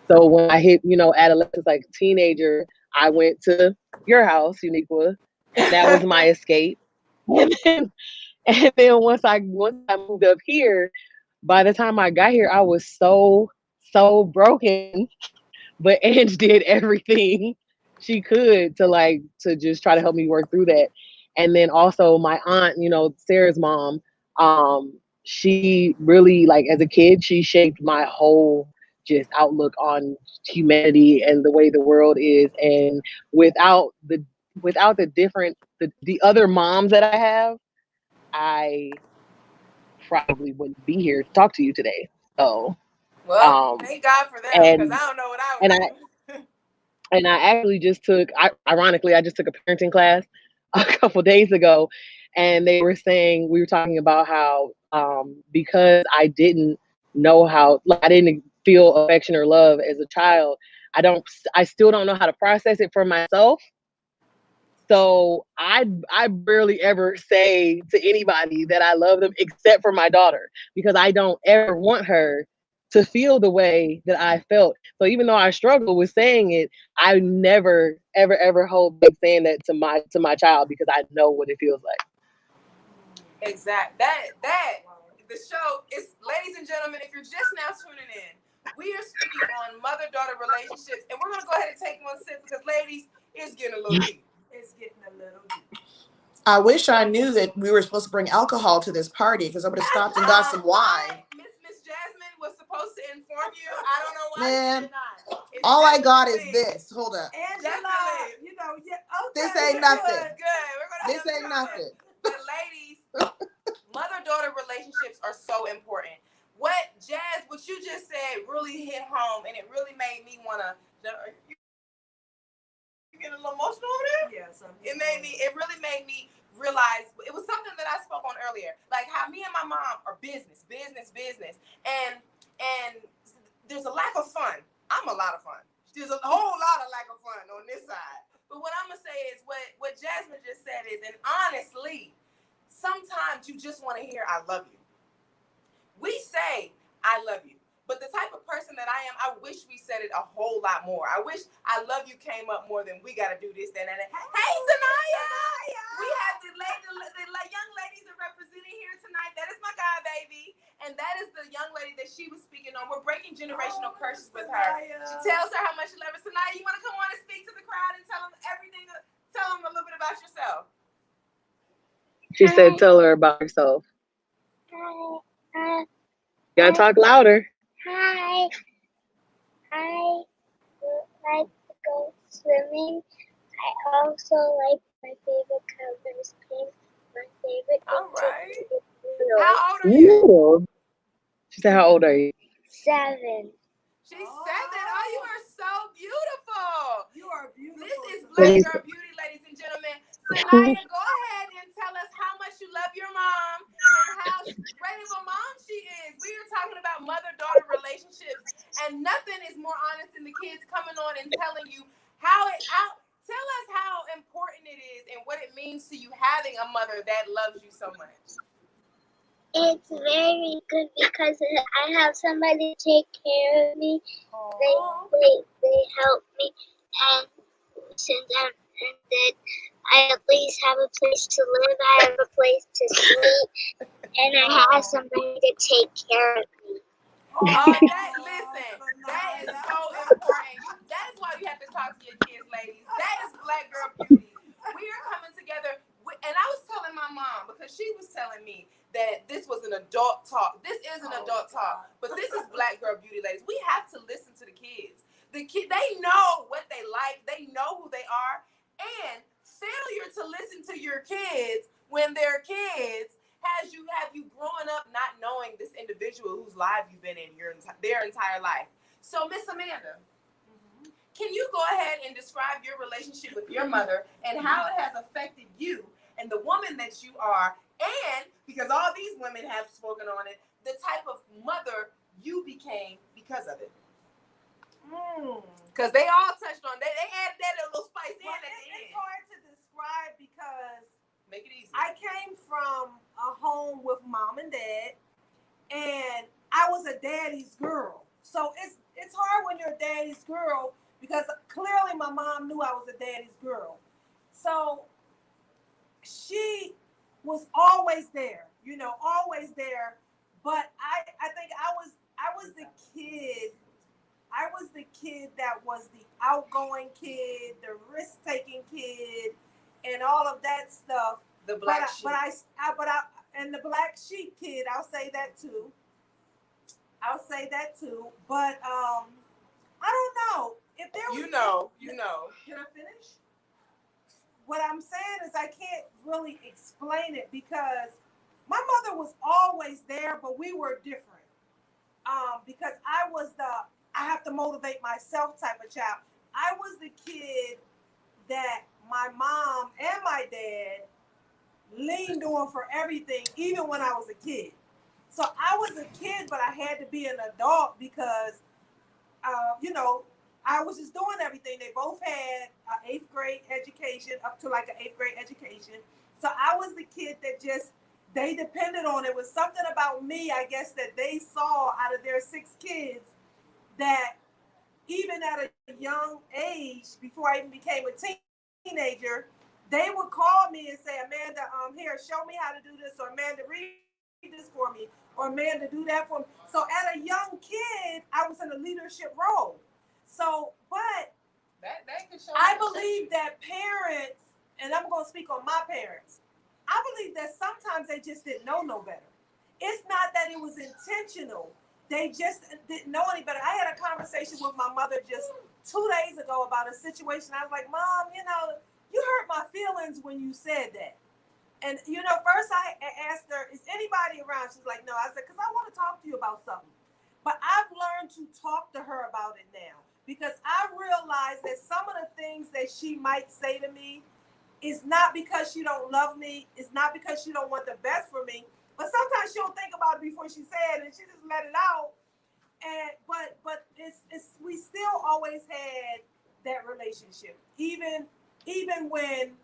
So when I hit, adolescence, like teenager, I went to your house, Uniqua. That was my escape. And then once I moved up here, by the time I got here, I was so so broken, but Ange did everything she could to to just try to help me work through that. And then also my aunt, Sarah's mom, she really, like, as a kid, she shaped my whole just outlook on humanity and the way the world is. And without the the other moms that I have, I probably wouldn't be here to talk to you today. So Well, um thank God for them, because I and don't know what I would and I do. and I actually just ironically, I just took a parenting class a couple days ago, and they were saying, we were talking about how, because I didn't know how, like, I didn't feel affection or love as a child, I still don't know how to process it for myself. So I barely ever say to anybody that I love them except for my daughter, because I don't ever want her to feel the way that I felt. So even though I struggle with saying it, I never ever hold back saying that to my child, because I know what it feels like. Exact. That the show is, ladies and gentlemen, if you're just now tuning in, we are speaking on mother-daughter relationships, and we're gonna go ahead and take one sip because, ladies, it's getting a little deep. It's getting a little deep. I wish I knew that we were supposed to bring alcohol to this party, because I would have stopped and got some wine. Miss Jasmine was supposed to inform you. I don't know why Man, she did not. It's all I got is this. Hold up. Angela, Definitely. okay. This ain't nothing. Good. We're gonna This have ain't nothing. But ladies, mother-daughter relationships are so important. What you just said really hit home, and it really made me wanna. You getting a little emotional over there? Yes. It really made me realize, it was something that I spoke on earlier, like how me and my mom are business, and there's a lack of fun. I'm a lot of fun. There's a whole lot of lack of fun on this side. But what I'm gonna say is what Jasmine just said is, and honestly, sometimes you just want to hear "I love you." We say "I love you," but the type of person that I am, I wish we said it a whole lot more. I wish "I love you" came up more than "we got to do this, that, and that." Hey, Sanaya! We have the young ladies are representing here tonight. That is my god, baby. And that is the young lady that she was speaking on. We're breaking generational curses with her. She tells her how much she loves her. Sanaya, you want to come on and speak to the crowd and tell them everything? Tell them a little bit about yourself. She said, "Tell her about herself." Hi. You gotta talk louder. Hi. I like to go swimming. I also like my favorite color is pink. My favorite All thing right. to do is How old are you? Ooh. She said, "How old are you?" 7. She's 7. Oh, you are so beautiful. You are beautiful. This is Black Ladies- Girl Beauty, ladies and gentlemen. Sanaya, go ahead and tell us how much you love your mom and how great of a mom she is. We are talking about mother-daughter relationships, and nothing is more honest than the kids coming on and telling you tell us how important it is and what it means to you having a mother that loves you so much. It's very good because I have somebody take care of me. They help me and and then I at least have a place to live. I have a place to sleep, and I have somebody to take care of me. That is so important. That is why you have to talk to your kids, ladies. That is Black Girl Beauty. We are coming together, and I was telling my mom, because she was telling me that this was an adult talk. This is an adult talk, but this is Black Girl Beauty, ladies. We have to listen to the kids. They know what they like. They know who they are. And failure to listen to your kids when they're kids have you growing up not knowing this individual whose life you've been in their entire life. So, Miss Amanda, can you go ahead and describe your relationship with your mother and how it has affected you and the woman that you are, and because all these women have spoken on it, the type of mother you became because of it? Because they all touched on they added that little spice in at the end. It's hard to describe because make it easy. I came from a home with mom and dad, and I was a daddy's girl. So it's hard when you're a daddy's girl because clearly my mom knew I was a daddy's girl. So she was always there, always there. But I think I was the kid I was the kid that was the outgoing kid, the risk-taking kid, and all of that stuff. The black sheep. And the black sheep kid. I'll say that too. But I don't know if there was. You know. Can I finish? What I'm saying is I can't really explain it because my mother was always there, but we were different. Because I was I have to motivate myself type of child. I was the kid that my mom and my dad leaned on for everything, even when I was a kid. So I was a kid, but I had to be an adult because, I was just doing everything. They both had an 8th grade education, up to like an 8th grade education. So I was the kid that they depended on. It was something about me, I guess, that they saw out of their 6 kids that even at a young age, before I even became a teenager, they would call me and say, Amanda, here, show me how to do this, or Amanda, read this for me, or Amanda, do that for me. So at a young kid, I was in a leadership role. So, but that can show I believe that parents, and I'm going to speak on my parents, I believe that sometimes they just didn't know no better. It's not that it was intentional. They just didn't know any better. I had a conversation with my mother just 2 days ago about a situation. I was like, Mom, you hurt my feelings when you said that. And, first I asked her, is anybody around? She's like, no. I said, because I want to talk to you about something. But I've learned to talk to her about it now because I realize that some of the things that she might say to me is not because she don't love me. It's not because she don't want the best for me. But sometimes she don't think about it before she said it, and she just let it out. And but it's we still always had that relationship, even when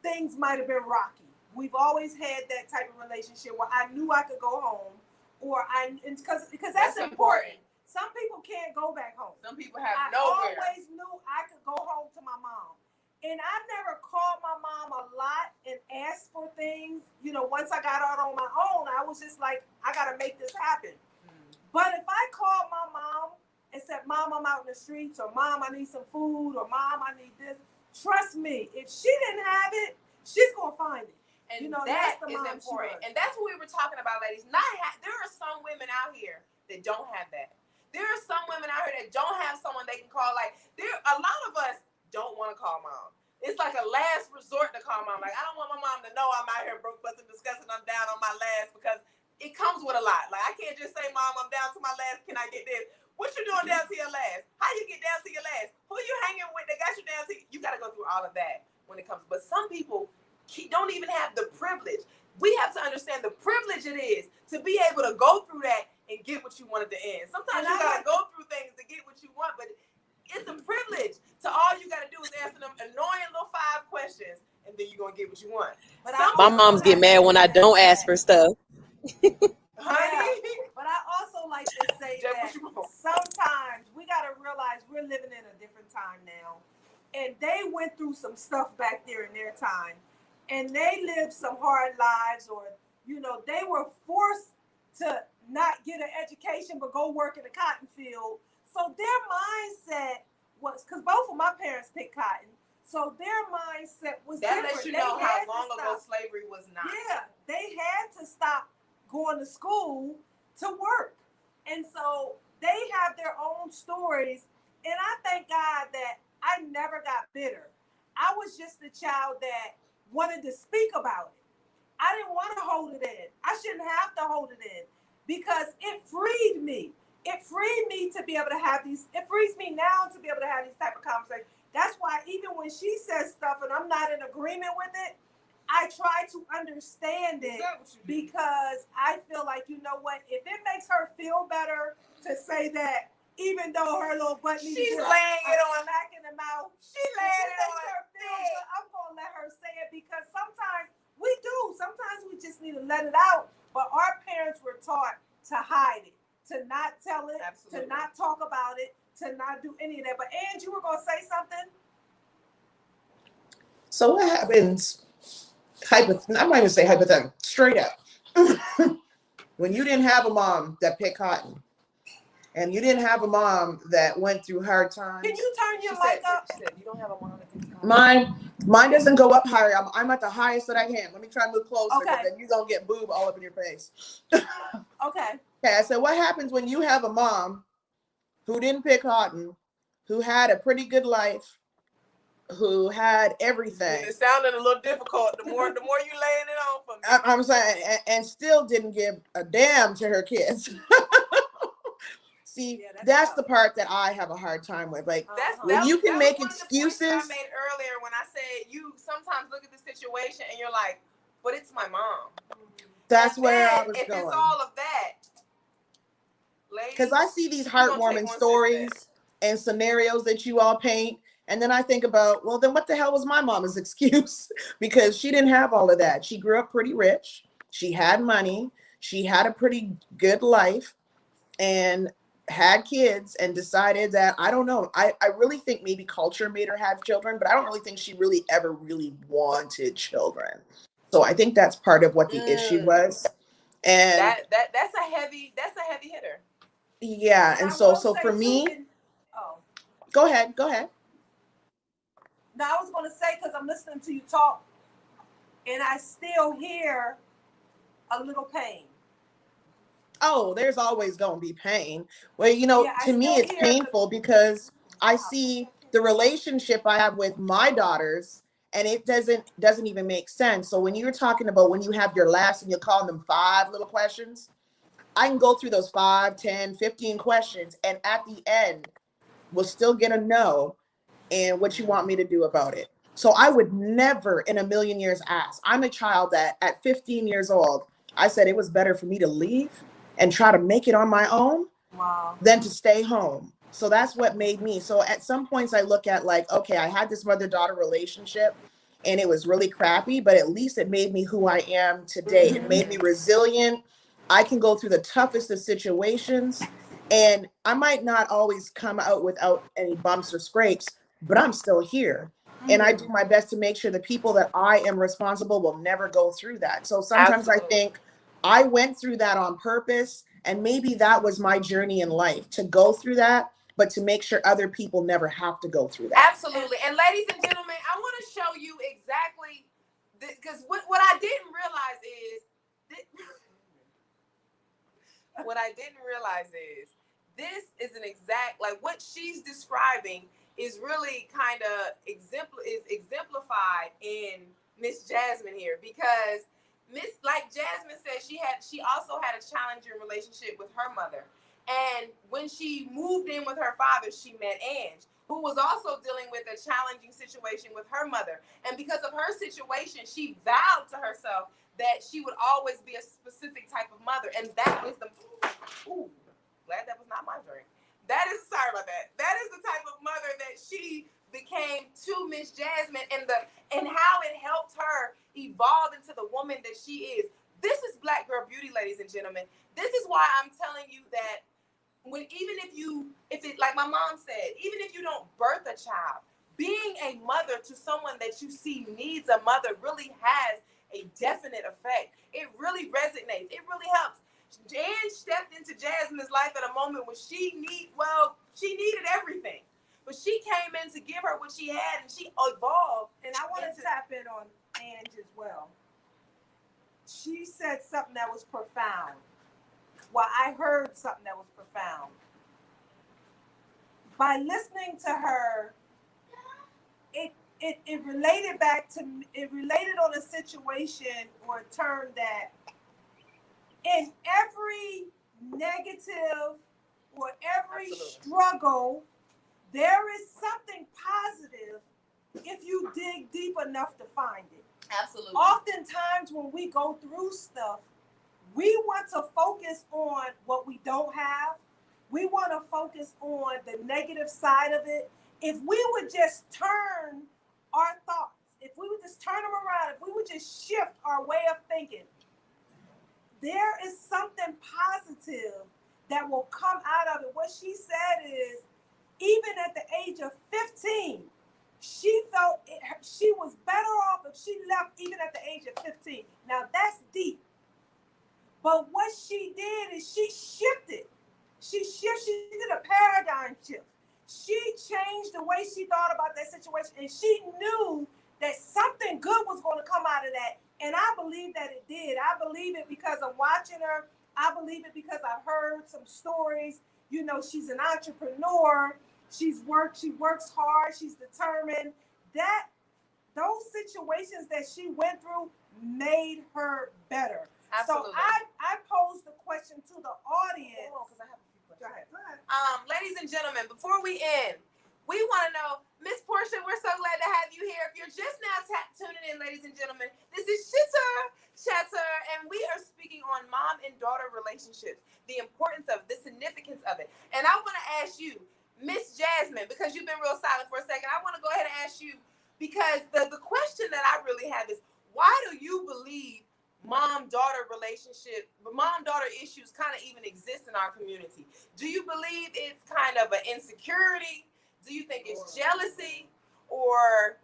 things might have been rocky. We've always had that type of relationship where I knew I could go home, because that's important. Some people can't go back home. Some people have I nowhere. always knew I could go home to my mom. And I never called my mom a lot and asked for things. Once I got out on my own, I was just like, I got to make this happen. But if I called my mom and said, Mom, I'm out in the streets, or Mom, I need some food, or Mom, I need this, trust me, if she didn't have it, she's going to find it. And that is important. And that's what we were talking about, ladies. There are some women out here that don't have that. There are some women out here that don't have someone they can call. Like, a lot of us don't want to call mom. It's like a last resort to call mom. Like, I don't want my mom to know I'm out here broke, busting, disgusting, I'm down on my last, because it comes with a lot. Like, I can't just say, Mom, I'm down to my last. Can I get this? What you doing down to your last? How you get down to your last? Who you hanging with that got you down to? You got to go through all of that when it comes. But some people don't even have the privilege. We have to understand the privilege it is to be able to go through that and get what you want at the end. Sometimes you got to go through things to get what you want, but it's a privilege. So all you got to do is answer them annoying little 5 questions, and then you're going to get what you want. But my moms get mad when I don't ask for stuff. Honey. Yeah, but I also like to say that sometimes we got to realize we're living in a different time now. And they went through some stuff back there in their time. And they lived some hard lives, or, they were forced to not get an education but go work in the cotton field. So their mindset was, because both of my parents picked cotton, so their mindset was that different. Lets you know how long ago slavery was not. Yeah, they had to stop going to school to work. And so they have their own stories. And I thank God that I never got bitter. I was just a child that wanted to speak about it. I didn't want to hold it in. I shouldn't have to hold it in because it freed me. It freed me to be able to have these, it frees me now to be able to have these type of conversations. That's why even when she says stuff and I'm not in agreement with it, I try to understand it because I feel like, you know what, if it makes her feel better to say that, even though her little butt needs she's laying it on, smack in the mouth, she laying it on her feel good, I'm gonna let her say it because sometimes we just need to let it out. But our parents were taught to hide it, to not tell it, to not talk about it, to not do any of that. But Ange, you were gonna say something? So what happens? I'm not even say hypothetical, straight up. When you didn't have a mom that picked cotton, and you didn't have a mom that went through hard times. Can you turn your mic up? She said, you don't have a mom that gets caught. Mine doesn't go up higher. I'm at the highest that I can. Let me try to move closer, Okay. because then you're going to get boob all up in your face. Okay. Okay, so what happens when you have a mom who didn't pick cotton, who had a pretty good life, who had everything? It's sounding a little difficult. The more you laying it on for me. I'm saying, and still didn't give a damn to her kids. See, that's the part that I have a hard time with. Like, when you can make excuses. That was one of the points I made earlier when I said you sometimes look at the situation and you're like, but it's my mom. That's where I then, was if going. It's all of that, because I see these heartwarming stories and scenarios that you all paint, and then I think about, well, then what the hell was my mama's excuse? Because she didn't have all of that. She grew up pretty rich. She had money. She had a pretty good life and had kids, and decided that, I don't know, I really think maybe culture made her have children, but I don't really think she really ever really wanted children. So I think that's part of what the issue was. And that's a heavy hitter. Yeah, and so for me, go ahead. No, I was going to say, because I'm listening to you talk, and I still hear a little pain. Oh, there's always going to be pain. Well, to me, it's painful because I see the relationship I have with my daughters, and it doesn't even make sense. So when you're talking about when you have your last and you're calling them 5 little questions, I can go through those 5, 10, 15 questions, and at the end, we'll still get a no and what you want me to do about it. So I would never in a million years ask. I'm a child that at 15 years old, I said it was better for me to leave and try to make it on my own than to stay home. So that's what made me. So at some points I look at like, okay, I had this mother-daughter relationship and it was really crappy, but at least it made me who I am today. It made me resilient. I can go through the toughest of situations, and I might not always come out without any bumps or scrapes, but I'm still here. And I do my best to make sure the people that I am responsible will never go through that. So sometimes I think I went through that on purpose, and maybe that was my journey in life, to go through that, but to make sure other people never have to go through that. Absolutely. And ladies and gentlemen, I want to show you exactly, because what I didn't realize is, this is an exact, like what she's describing is really kind of exemplified in Miss Jasmine here, because like Jasmine said, she also had a challenging relationship with her mother. And when she moved in with her father, she met Ange, who was also dealing with a challenging situation with her mother. And because of her situation, she vowed to herself that she would always be a specific type of mother. And that is glad that was not my drink. Sorry about that. That is the type of mother that she became to Miss Jasmine, and how it helped her evolve into the woman that she is. This is Black Girl Beauty, ladies and gentlemen. This is why I'm telling you that like my mom said, even if you don't birth a child, being a mother to someone that you see needs a mother really has a definite effect. It really resonates. It really helps. Jan stepped into Jasmine's life at a moment when she needed everything. But she came in to give her what she had, and she evolved. And I want to tap in on Ange as well. She said something that was profound. Well, I heard something that was profound. By listening to her, it related back to, it related on a situation or a term that in every negative or every struggle, there is something positive if you dig deep enough to find it. Absolutely. Oftentimes when we go through stuff, we want to focus on what we don't have. We want to focus on the negative side of it. If we would just turn our thoughts, if we would just turn them around, if we would just shift our way of thinking, there is something positive that will come out of it. What she said is, even at the age of 15, she felt she was better off if she left even at the age of 15. Now that's deep. But what she did is she shifted. She did a paradigm shift. She changed the way she thought about that situation, and she knew that something good was going to come out of that. And I believe that it did. I believe it because I'm watching her. I believe it because I've heard some stories. You know, she's an entrepreneur. She works hard. She's determined. Those situations that she went through made her better. Absolutely. So I posed the question to the audience. Hold on, because I have a few questions. Go ahead. Ladies and gentlemen, before we end, we want to know, Miss Portia, we're so glad to have you here. If you're just now tuning in, ladies and gentlemen, this is Chitter Chatter, and we are speaking on mom and daughter relationships, the importance of, the significance of it. And I want to ask you, Miss Jasmine, because you've been real silent for a second, I want to go ahead and ask you, because the question that I really have is, why do you believe mom-daughter issues kind of even exist in our community? Do you believe it's kind of an insecurity? Do you think it's jealousy? Or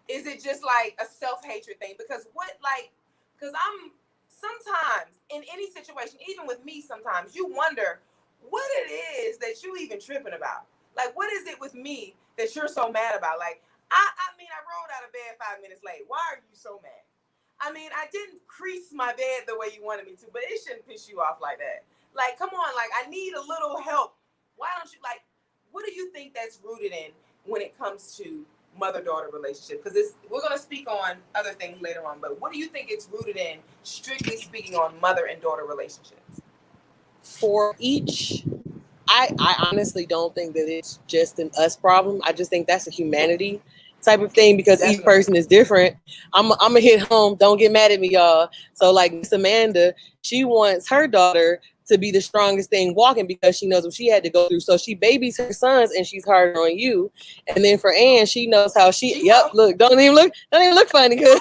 is it just like a self-hatred thing? Because I'm sometimes in any situation, even with me sometimes, you wonder what it is that you even tripping about. Like, what is it with me that you're so mad about? Like, I mean, I rolled out of bed 5 minutes late. Why are you so mad? I mean, I didn't crease my bed the way you wanted me to, but it shouldn't piss you off like that. Like, come on, like, I need a little help. Why don't you, like, what do you think that's rooted in when it comes to mother-daughter relationship? Because we're going to speak on other things later on, but what do you think it's rooted in, strictly speaking, on mother and daughter relationships? For each, I honestly don't think that it's just an us problem. I just think that's a humanity type of thing, because each person is different. I'm gonna hit home. Don't get mad at me, y'all. So like Miss Amanda, she wants her daughter to be the strongest thing walking because she knows what she had to go through. So she babies her sons and she's harder on you. And then for Ann, she knows how look, don't even look funny, because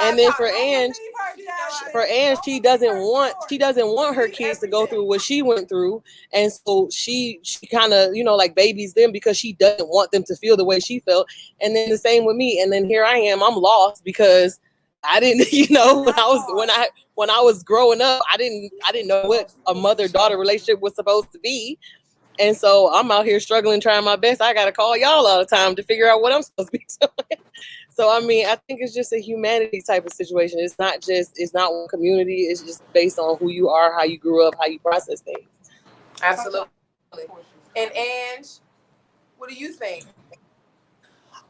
and then for Ann, she doesn't want her kids to go through what she went through. And so she kind of, like, babies them because she doesn't want them to feel the way she felt. And then the same with me. And then here I am, I'm lost because I didn't, when I was growing up, I didn't know what a mother-daughter relationship was supposed to be. And so I'm out here struggling, trying my best. I got to call y'all all the time to figure out what I'm supposed to be doing. So, I mean, I think it's just a humanity type of situation. It's not one community. It's just based on who you are, how you grew up, how you process things. Absolutely. And Ange, what do you think?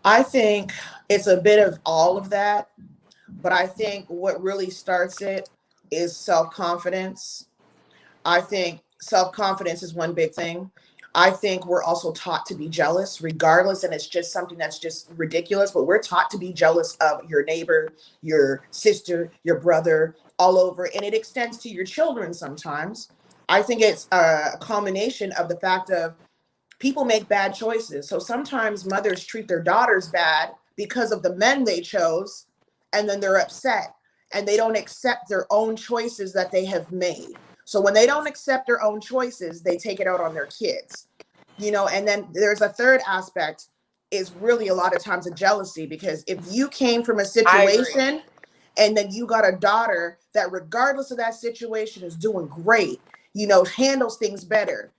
I think it's a bit of all of that, but I think what really starts it is self-confidence. I think self-confidence is one big thing. I think we're also taught to be jealous regardless, and it's just something that's just ridiculous, but we're taught to be jealous of your neighbor, your sister, your brother, all over, and it extends to your children sometimes. I think it's a combination of the fact of people make bad choices. So sometimes mothers treat their daughters bad because of the men they chose, and then they're upset and they don't accept their own choices that they have made. So when they don't accept their own choices, they take it out on their kids, and then there's a third aspect is really a lot of times a jealousy, because if you came from a situation and then you got a daughter that regardless of that situation is doing great, handles things better,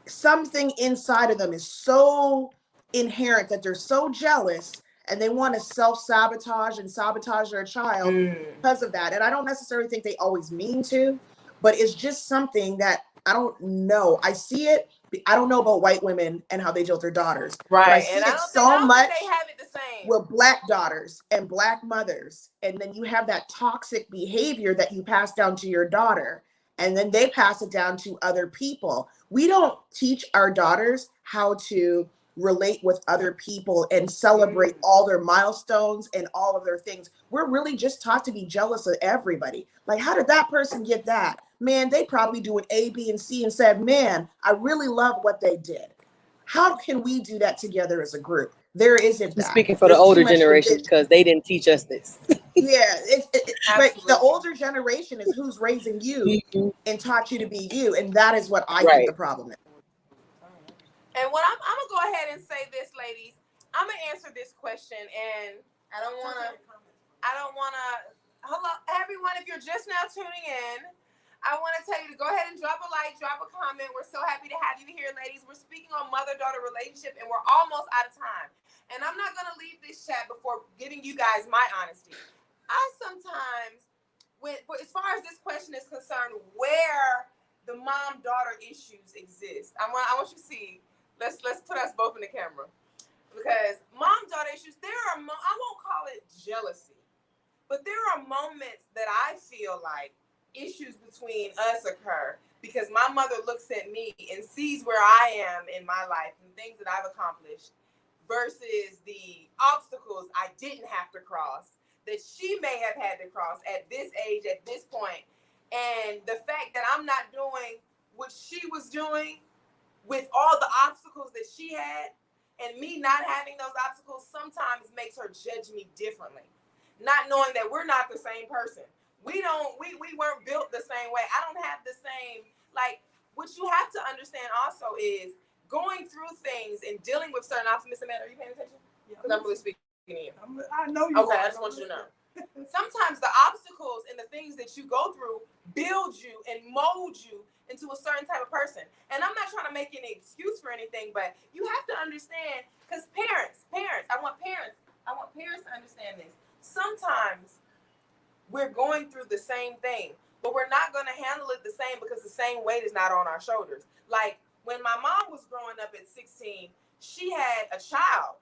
something inside of them is so inherent that they're so jealous and they want to self-sabotage and sabotage their child because of that. And I don't necessarily think they always mean to, but it's just something that I don't know. I see it. I don't know about white women and how they deal with their daughters. Right. But I see it so much they have it the same with black daughters and black mothers. And then you have that toxic behavior that you pass down to your daughter. And then they pass it down to other people. We don't teach our daughters how to relate with other people and celebrate all their milestones and all of their things. We're really just taught to be jealous of everybody. Like, how did that person get that? Man, they probably do an A, B, and C and said, man, I really love what they did. How can we do that together as a group? There isn't that. Speaking for the older generation, because they didn't teach us this. Yeah, but the older generation is who's raising you and taught you to be you, and that is what I think the problem is. And what I'm gonna go ahead and say this, ladies. I'm gonna answer this question, and I don't wanna. Hello, everyone. If you're just now tuning in, I want to tell you to go ahead and drop a like, drop a comment. We're so happy to have you here, ladies. We're speaking on mother-daughter relationship, and we're almost out of time. And I'm not going to leave this chat before giving you guys my honesty. I sometimes, as far as this question is concerned, where the mom-daughter issues exist, I want you to see. Let's put us both in the camera, because mom-daughter issues. I won't call it jealousy, but there are moments that I feel like issues between us occur because my mother looks at me and sees where I am in my life and things that I've accomplished versus the obstacles I didn't have to cross that she may have had to cross at this age, at this point. And the fact that I'm not doing what she was doing with all the obstacles that she had, and me not having those obstacles sometimes makes her judge me differently, not knowing that we're not the same person. We weren't built the same way. I don't have the same, like, what you have to understand also is going through things and dealing with certain obstacles. Mr. Amanda, are you paying attention? Because I'm really speaking to you. I know you. Okay, I just want you to know. Sometimes the obstacles and the things that you go through build you and mold you into a certain type of person. And I'm not trying to make any excuse for anything, but you have to understand, because parents, I want parents to understand this. Sometimes we're going through the same thing, but we're not going to handle it the same because the same weight is not on our shoulders. Like when my mom was growing up at 16, she had a child.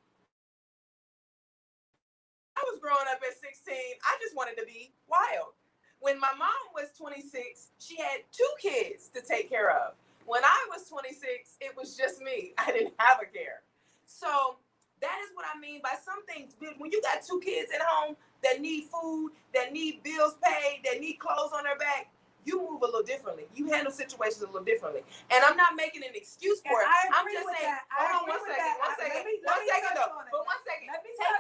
I was growing up at 16, I just wanted to be wild. When my mom was 26, she had 2 kids to take care of. When I was 26, it was just me. I didn't have a care. So that is what I mean by some things. When you got 2 kids at home that need food, that need bills paid, that need clothes on their back, you move a little differently. You handle situations a little differently. And I'm not making an excuse for it. I'm just saying, hold on one second. Take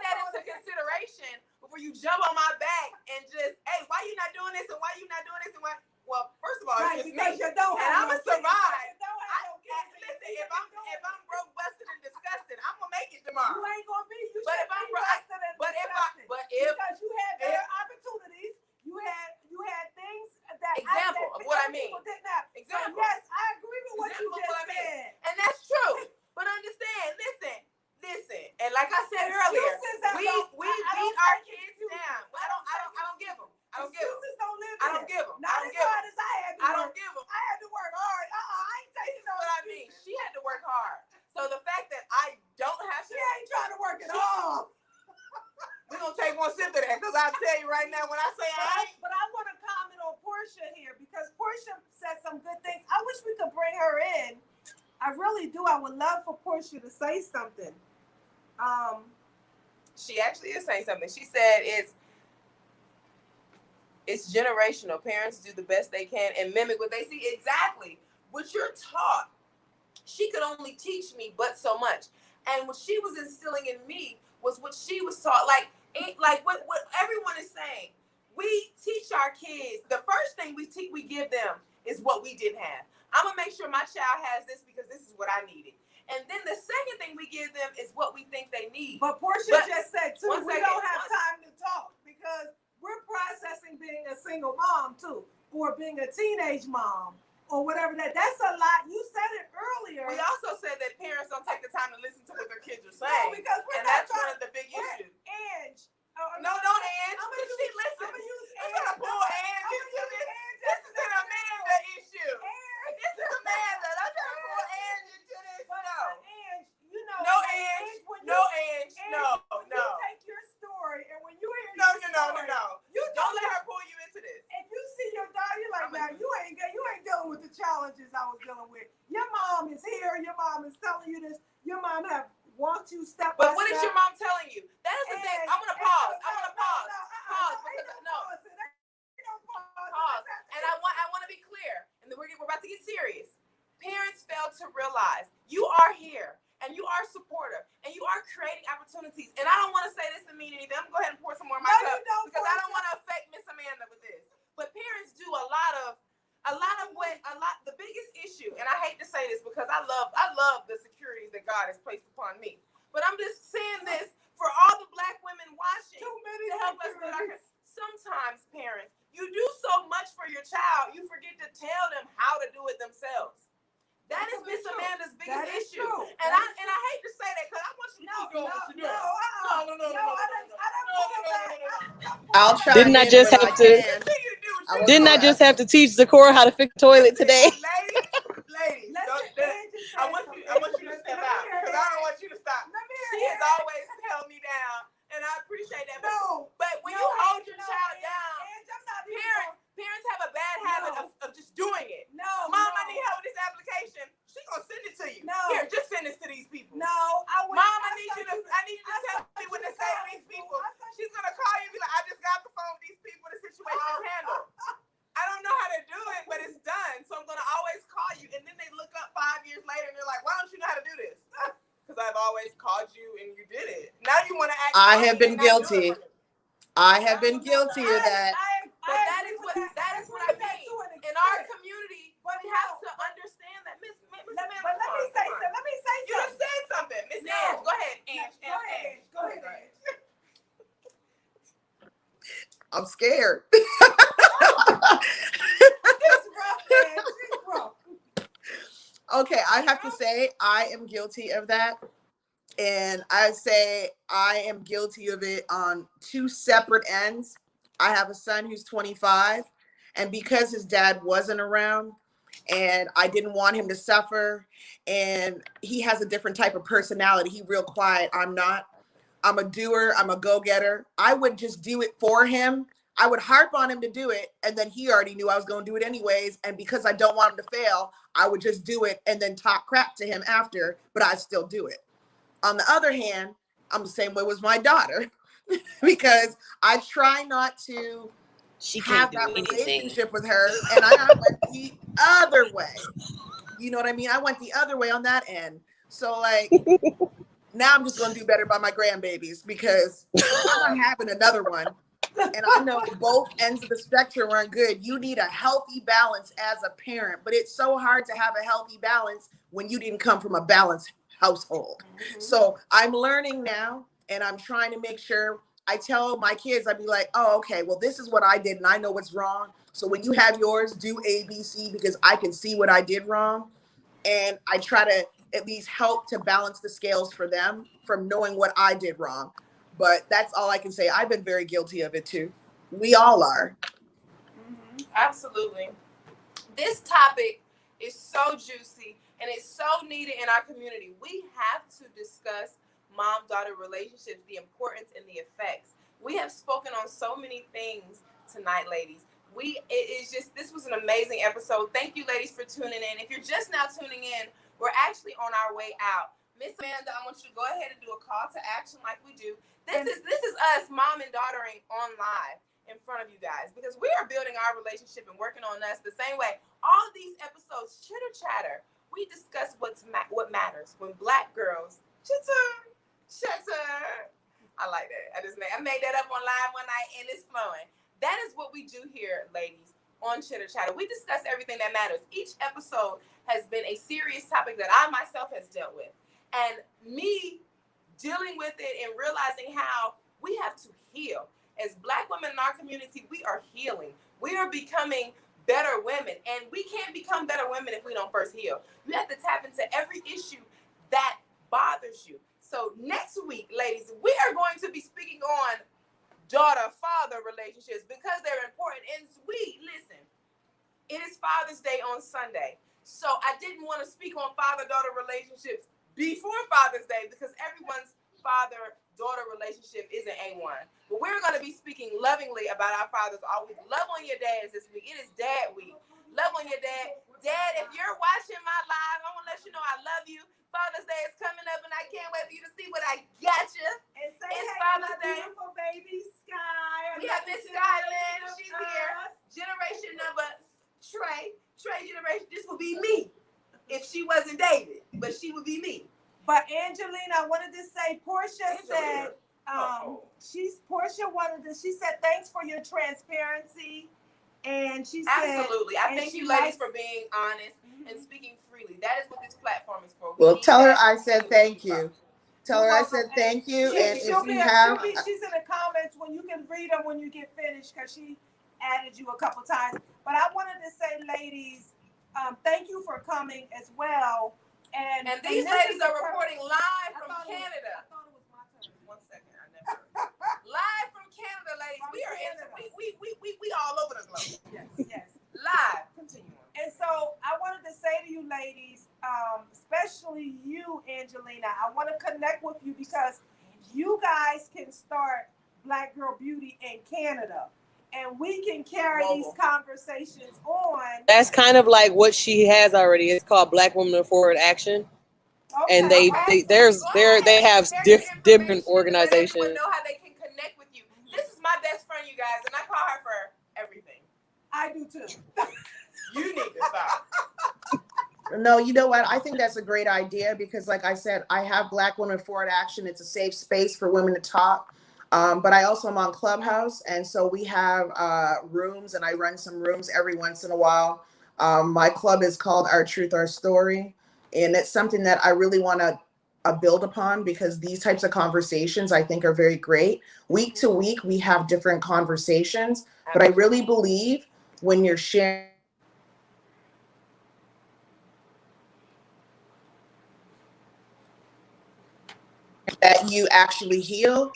that into consideration before you jump on my back and just, hey, why you not doing this and why you not doing this and why? Well, first of all, it's just me. And I'm going to survive. Listen, if I'm broke, busted, and disgusted, I'm going to make it tomorrow. You ain't going to be. You but if I'm broke, because you had better opportunities. You had things that example of what I mean. Example. So yes, I agree with what you just said. And that's true. But understand, listen. And like I said earlier, we beat our kids down. I don't give them. Excuses don't live I don't give them. Not as hard as I had to work. I don't give them. I had to work hard. I ain't taking no. What I mean, she had to work hard. So the fact that I don't have to. She ain't trying to work at all. We're going to take one sip of that because I'll tell you right now when I say I ain't. But I want to comment on Portia here because Portia said some good things. I wish we could bring her in. I really do. I would love for Portia to say something. She actually is saying something. She said it's generational. Parents do the best they can and mimic what they see. Exactly. What you're taught. She could only teach me but so much. And what she was instilling in me was what she was taught. Like what everyone is saying. We teach our kids. The first thing we give them is what we didn't have. I'm going to make sure my child has this because this is what I needed. And then the second thing we give them is what we think they need. But Portia just said, too, we don't have time to talk because we're processing being a single mom, too, or being a teenage mom, or whatever that's a lot. You said it earlier. We also said that parents don't take the time to listen to what their kids are saying. No, because and that's one of the big issues. Ange. No, don't Ange. She listens. I'm going to pull Ange into this. This is an Amanda issue. This is Amanda. I'm trying to pull Ange into this. No. Ange, you know. No, Ange. No. You take your story, and when you hear No. You don't let her pull you into this. If you see your daughter, you're like, now you ain't dealing with the challenges I was dealing with. Your mom is here. Your mom is telling you this. Your mom have walked you step by step. But what is your mom telling you? That is the thing. I'm gonna pause. Pause. And I want to be clear. And we're about to get serious. Parents fail to realize you are here and you are supportive and you are creating opportunities. And I don't want to say this to mean anything. I'm gonna go ahead and pour some more in my cup because I don't want to affect Miss Amanda with this. But parents do the biggest issue, and I hate to say this because I love the securities that God has placed upon me. But I'm just saying this for all the Black women watching to help us with our. Sometimes parents, you do so much for your child, you forget to what you're doing. I'll chime Didn't I in just when have I to? can. Didn't I just have to teach Zachora how to fix the toilet today? Ladies, I want you to step out because I don't want you to stop. She has always held me down, and I appreciate that. But when you hold your child down, parents have a bad habit of just doing it. Mom, I need help with this application. She's gonna send it to you. Here, just send this to these people. Mom, I need you to tell me what to say to these people. She's gonna call you and be like, I just got the phone with these people. The situation is handled. I don't know how to do it, but it's done. So I'm gonna always call you, and then they look up 5 years later and they're like, why don't you know how to do this? Because I've always called you and you did it. Now you want to act. I have been guilty. I have been guilty of that. But that is what I mean. In our community, we have to understand that. Miss But let me say something. You just said something. Miss Ange, go ahead. Ange. Go ahead. I'm scared. Okay, I have to say I am guilty of that. And I say I am guilty of it on two separate ends. I have a son who's 25, and because his dad wasn't around and I didn't want him to suffer, and he has a different type of personality. He's real quiet. I'm not. I'm a doer. I'm a go-getter. I would just do it for him. I would harp on him to do it, and then he already knew I was going to do it anyways. And because I don't want him to fail, I would just do it and then talk crap to him after, but I still do it. On the other hand, I'm the same way with my daughter because I try not to have that relationship with her, and I went the other way. You know what I mean? I went the other way on that end. So like now I'm just going to do better by my grandbabies because I'm not having another one. And I know both ends of the spectrum aren't good. You need a healthy balance as a parent, but it's so hard to have a healthy balance when you didn't come from a balanced household. So I'm learning now, and I'm trying to make sure I tell my kids, I'd be like, oh, okay, well, this is what I did, and I know what's wrong. So when you have yours, do A, B, C, because I can see what I did wrong. And I try to at least help to balance the scales for them from knowing what I did wrong. But that's all I can say. I've been very guilty of it too. We all are. Absolutely. This topic is so juicy and it's so needed in our community. We have to discuss mom-daughter relationships, the importance and the effects. We have spoken on so many things tonight, ladies. This was an amazing episode. Thank you, ladies, for tuning in. If you're just now tuning in, we're actually on our way out. Miss Amanda, I want you to go ahead and do a call to action like we do. This is us, mom and daughtering on live in front of you guys, because we are building our relationship and working on us the same way. All of these episodes, Chitter Chatter, we discuss what matters when Black girls Chatter. I like that. I made that up on live one night and it's flowing. That is what we do here, ladies, on Chitter Chatter. We discuss everything that matters. Each episode has been a serious topic that I myself has dealt with. And me dealing with it and realizing how we have to heal. As Black women in our community, we are healing. We are becoming better women. And we can't become better women if we don't first heal. You have to tap into every issue that bothers you. So next week, ladies, we are going to be speaking on daughter-father relationships because they're important. And listen, it is Father's Day on Sunday. So I didn't want to speak on father-daughter relationships before Father's Day because everyone's father-daughter relationship isn't A1. But we're going to be speaking lovingly about our fathers all week. Love on your dads this week. It is Dad Week. Love on your dad. Dad, if you're watching my live, I want to let you know I love you. Father's Day is coming up, and I can't wait for you to see what I got you. And say it's hey Father's to my Day. beautiful baby Sky. We have Miss Skyland. She's here. Generation number Trey generation. This will be me if she wasn't David, but she would be me. But Angelina, I wanted to say, Portia said, she said, thanks for your transparency. And she said, absolutely. I thank you ladies for being honest and speaking freely. That is what this platform is for. Well, tell her I said thank you. Tell her I said thank you. She's in the comments when you can read them when you get finished because she added you a couple times. But I wanted to say, ladies, thank you for coming as well. And these ladies are reporting live from Canada. I thought it was my Angelina. I want to connect with you because you guys can start Black Girl Beauty in Canada. And we can carry these conversations on. That's kind of like what she has already. It's called Black Women Forward Action. Okay. And they have different organizations. Let everyone know how they can connect with you. This is my best friend, you guys, and I call her for everything. I do too. You need to stop. No, you know what? I think that's a great idea because, like I said, I have Black Women Forward Action. It's a safe space for women to talk. But I also am on Clubhouse, and so we have rooms, and I run some rooms every once in a while. My club is called Our Truth, Our Story, and it's something that I really want to build upon because these types of conversations I think are very great. Week to week, we have different conversations, but I really believe when you're sharing that you actually heal.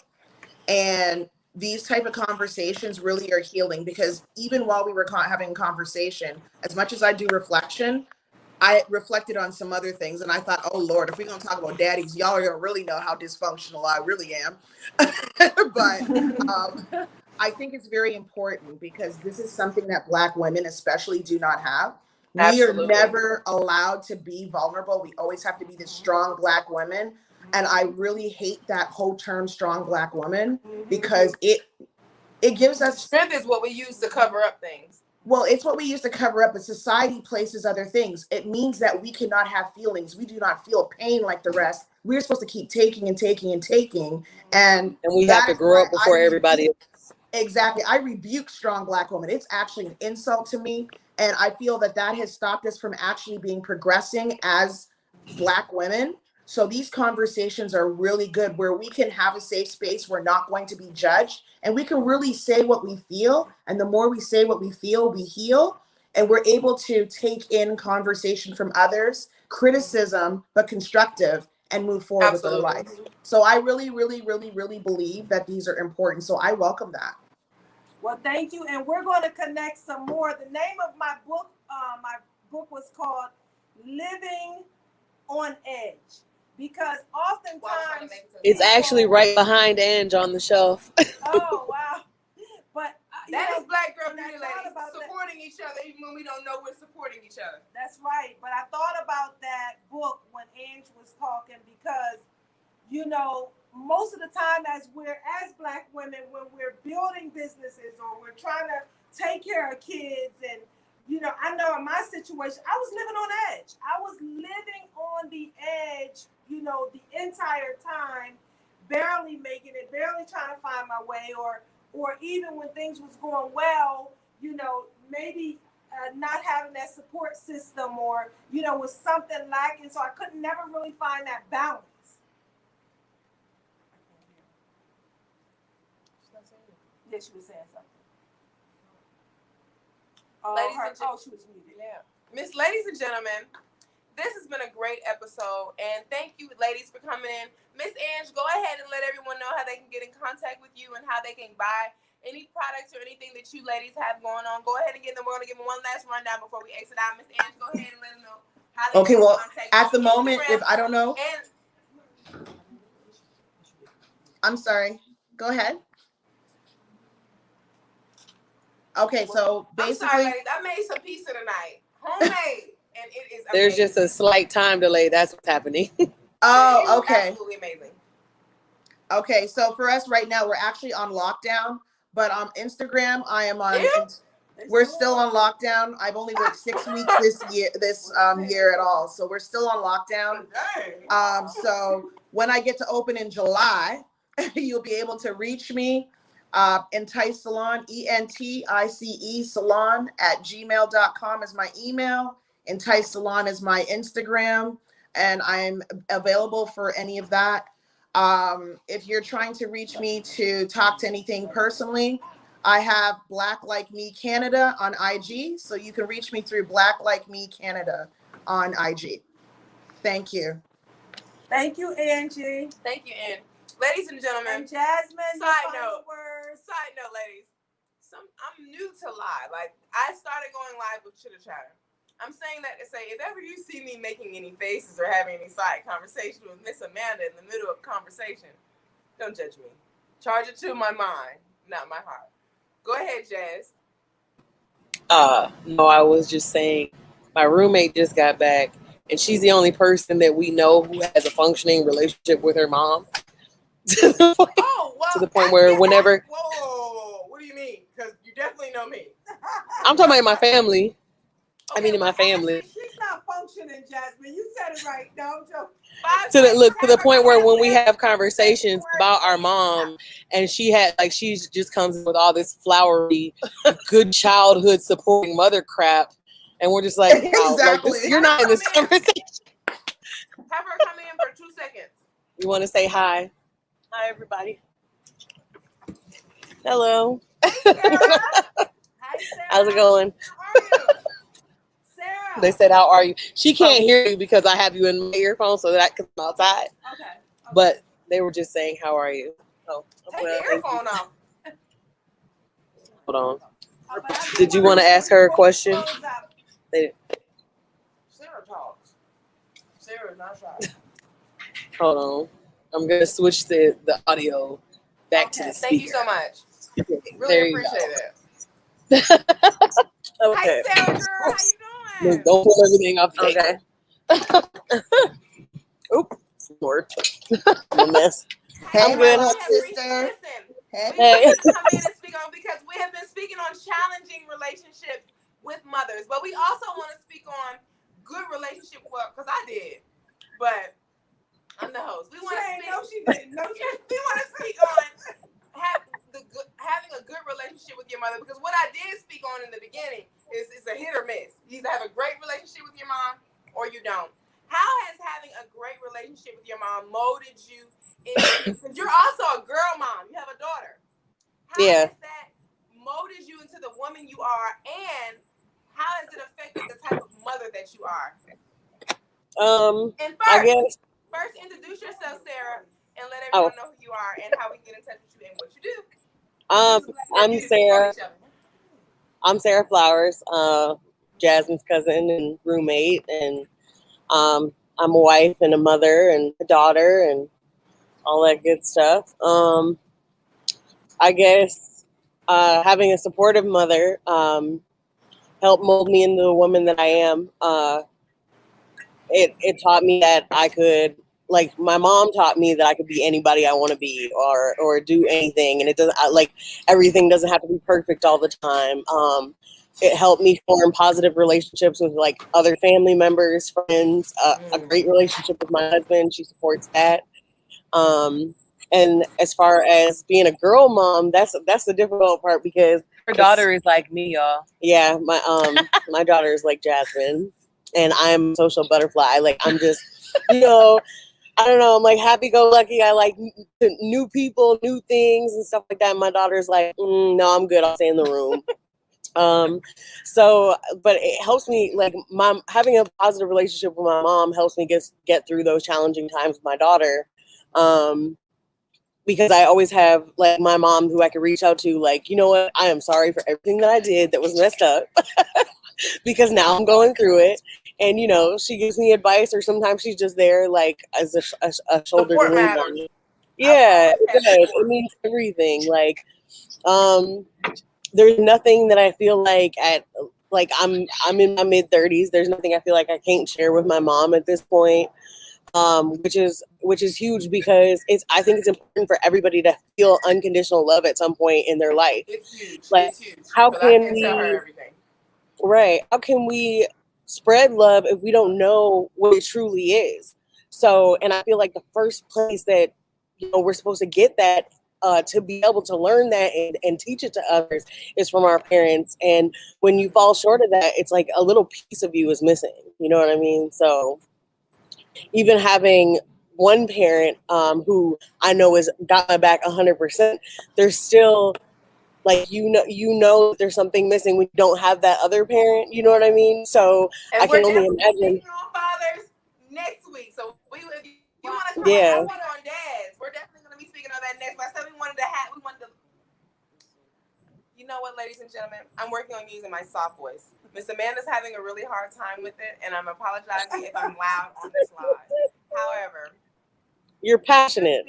And these type of conversations really are healing because even while we were having conversation, as much as I do reflection, I reflected on some other things and I thought, oh Lord, if we're going to talk about daddies, y'all are going to really know how dysfunctional I really am. But I think it's very important because this is something that Black women especially do not have. We are never allowed to be vulnerable. We always have to be this strong Black women. And I really hate that whole term strong Black woman because it gives us strength is what we use to cover up things. Well, it's what we use to cover up, but society places other things. It means that we cannot have feelings. We do not feel pain like the rest. We're supposed to keep taking and taking and taking. And we have to grow up before everybody else. Exactly. I rebuke strong Black women. It's actually an insult to me. And I feel that has stopped us from actually being progressing as Black women. So these conversations are really good where we can have a safe space. We're not going to be judged and we can really say what we feel. And the more we say what we feel, we heal. And we're able to take in conversation from others, criticism, but constructive, and move forward with our life. So I really, really, really, really believe that these are important. So I welcome that. Well, thank you. And we're going to connect some more. The name of my book was called Living on Edge. Because oftentimes it's actually right behind Ange on the shelf. Oh wow! But that is Black Girl Beauty, ladies, supporting each other even when we don't know we're supporting each other. That's right. But I thought about that book when Ange was talking because, most of the time as Black women, when we're building businesses or we're trying to take care of kids and I know in my situation, I was living on edge. I was living on the edge, the entire time, barely making it, barely trying to find my way, or even when things was going well, maybe not having that support system or, was something lacking. So I could never really find that balance. Yeah, she was saying something. She was muted. Yeah. Ladies and gentlemen, this has been a great episode, and thank you, ladies, for coming in. Miss Ange, go ahead and let everyone know how they can get in contact with you and how they can buy any products or anything that you ladies have going on. Go ahead and give them. We're going to give them one last rundown before we exit out. Miss Ange, go ahead and let them know how they can contact you. At the moment, if I don't know, I'm sorry. Go ahead. Okay, so basically, I'm sorry, ladies, I made some pizza tonight, homemade, and it is amazing. There's just a slight time delay. That's what's happening. Oh, okay. Absolutely amazing. Okay, so for us right now, we're actually on lockdown, but on Instagram, I am on. We're still on lockdown. I've only worked 6 weeks this year at all, so we're still on lockdown. So when I get to open in July, you'll be able to reach me. Entice Salon, ENTICE Salon @gmail.com is my email. Entice Salon is my Instagram, and I'm available for any of that. If you're trying to reach me to talk to anything personally, I have Black Like Me Canada on IG, so you can reach me through Black Like Me Canada on IG. Thank you. Thank you, Angie. Thank you, Ange. Ladies and gentlemen, and Jasmine, side note, ladies, I'm new to live. Like, I started going live with Chitter Chatter. I'm saying that to say, if ever you see me making any faces or having any side conversation with Miss Amanda in the middle of conversation, don't judge me. Charge it to my mind, not my heart. Go ahead, Jazz. No, I was just saying my roommate just got back and she's the only person that we know who has a functioning relationship with her mom. Oh, well, to the point where whenever whoa, what do you mean? Because you definitely know me. I'm talking about in my family. Okay, I mean in my family. She's not functioning, Jasmine. You said it right. No joke. To the point where when we have conversations about our mom and she's just comes with all this flowery good childhood supporting mother crap and we're just like, wow, Exactly. like you're not in this conversation. Have her come in for 2 seconds. You want to say hi? Hi everybody. Hello. Sarah. Hi, Sarah. How's it going? How are you? Sarah. They said, how are you? She can't hear you because I have you in my earphone so that because I'm outside. Okay. But they were just saying, how are you? Oh, take the earphone off. Hold on. Did you want to ask her a question? Sarah talks. Sarah's not shy. Hold on. I'm going to switch the audio back to the speaker. Thank you so much. Really There you appreciate go. it. Okay. Hi, Sarah girl. How you doing? Don't pull everything off the table. Oop. Lord. I'm a mess. Hey, I'm good. my sister. Listen, Hey. we want to come in and speak on because we have been speaking on challenging relationships with mothers, but we also want to speak on good relationship. Well, because I did, but I'm the host. We want to speak. No, she didn't. No, she didn't. We want to speak on having a good relationship with your mother, because what I did speak on in the beginning is it's a hit or miss. You either have a great relationship with your mom or you don't. How has having a great relationship with your mom molded you? Because you're also a girl mom. You have a daughter. How has that molded you into the woman you are, and how has it affected the type of mother that you are? And first introduce yourself, Sarah, and let everyone know who you are and how we get in touch with you and what you do. I'm Sarah. I'm Sarah Flowers, Jasmine's cousin and roommate, and I'm a wife and a mother and a daughter and all that good stuff. I guess having a supportive mother helped mold me into the woman that I am. It taught me that I could, like my mom taught me that I could be anybody I want to be or do anything, and it doesn't like everything doesn't have to be perfect all the time. It helped me form positive relationships with like other family members, friends, a great relationship with my husband. She supports that. And as far as being a girl mom, that's the difficult part because her daughter is like me, y'all. Yeah, my daughter is like Jasmine, and I'm a social butterfly. Like I'm just, I don't know. I'm like happy-go-lucky. I like new people, new things, and stuff like that. My daughter's like, no, I'm good. I'll stay in the room. But it helps me, like having a positive relationship with my mom helps me get through those challenging times with my daughter. Because I always have like my mom who I can reach out to, like, you know what, I am sorry for everything that I did that was messed up because now I'm going through it. And, she gives me advice, or sometimes she's just there like as a shoulder to lean on. Yeah, it does. It means everything. Like, there's nothing that I feel like I'm in my mid-30s. There's nothing I feel like I can't share with my mom at this point. Which is huge because I think it's important for everybody to feel unconditional love at some point in their life. It's huge. Like, it's huge. How can I tell her everything. Right. How can we spread love if we don't know what it truly is? So, and I feel like the first place that, we're supposed to get that, to be able to learn that and teach it to others is from our parents. And when you fall short of that, it's like a little piece of you is missing. You know what I mean? So even having one parent who I know has got my back 100%, there's still like there's something missing when you don't have that other parent. You know what I mean? So and I can only imagine. Speaking on fathers next week, so if you want to come on dads, we're definitely going to be speaking on that next week. I said we wanted to. You know what, ladies and gentlemen, I'm working on using my soft voice. Miss Amanda's having a really hard time with it, and I'm apologizing if I'm loud on this live. However, You're passionate.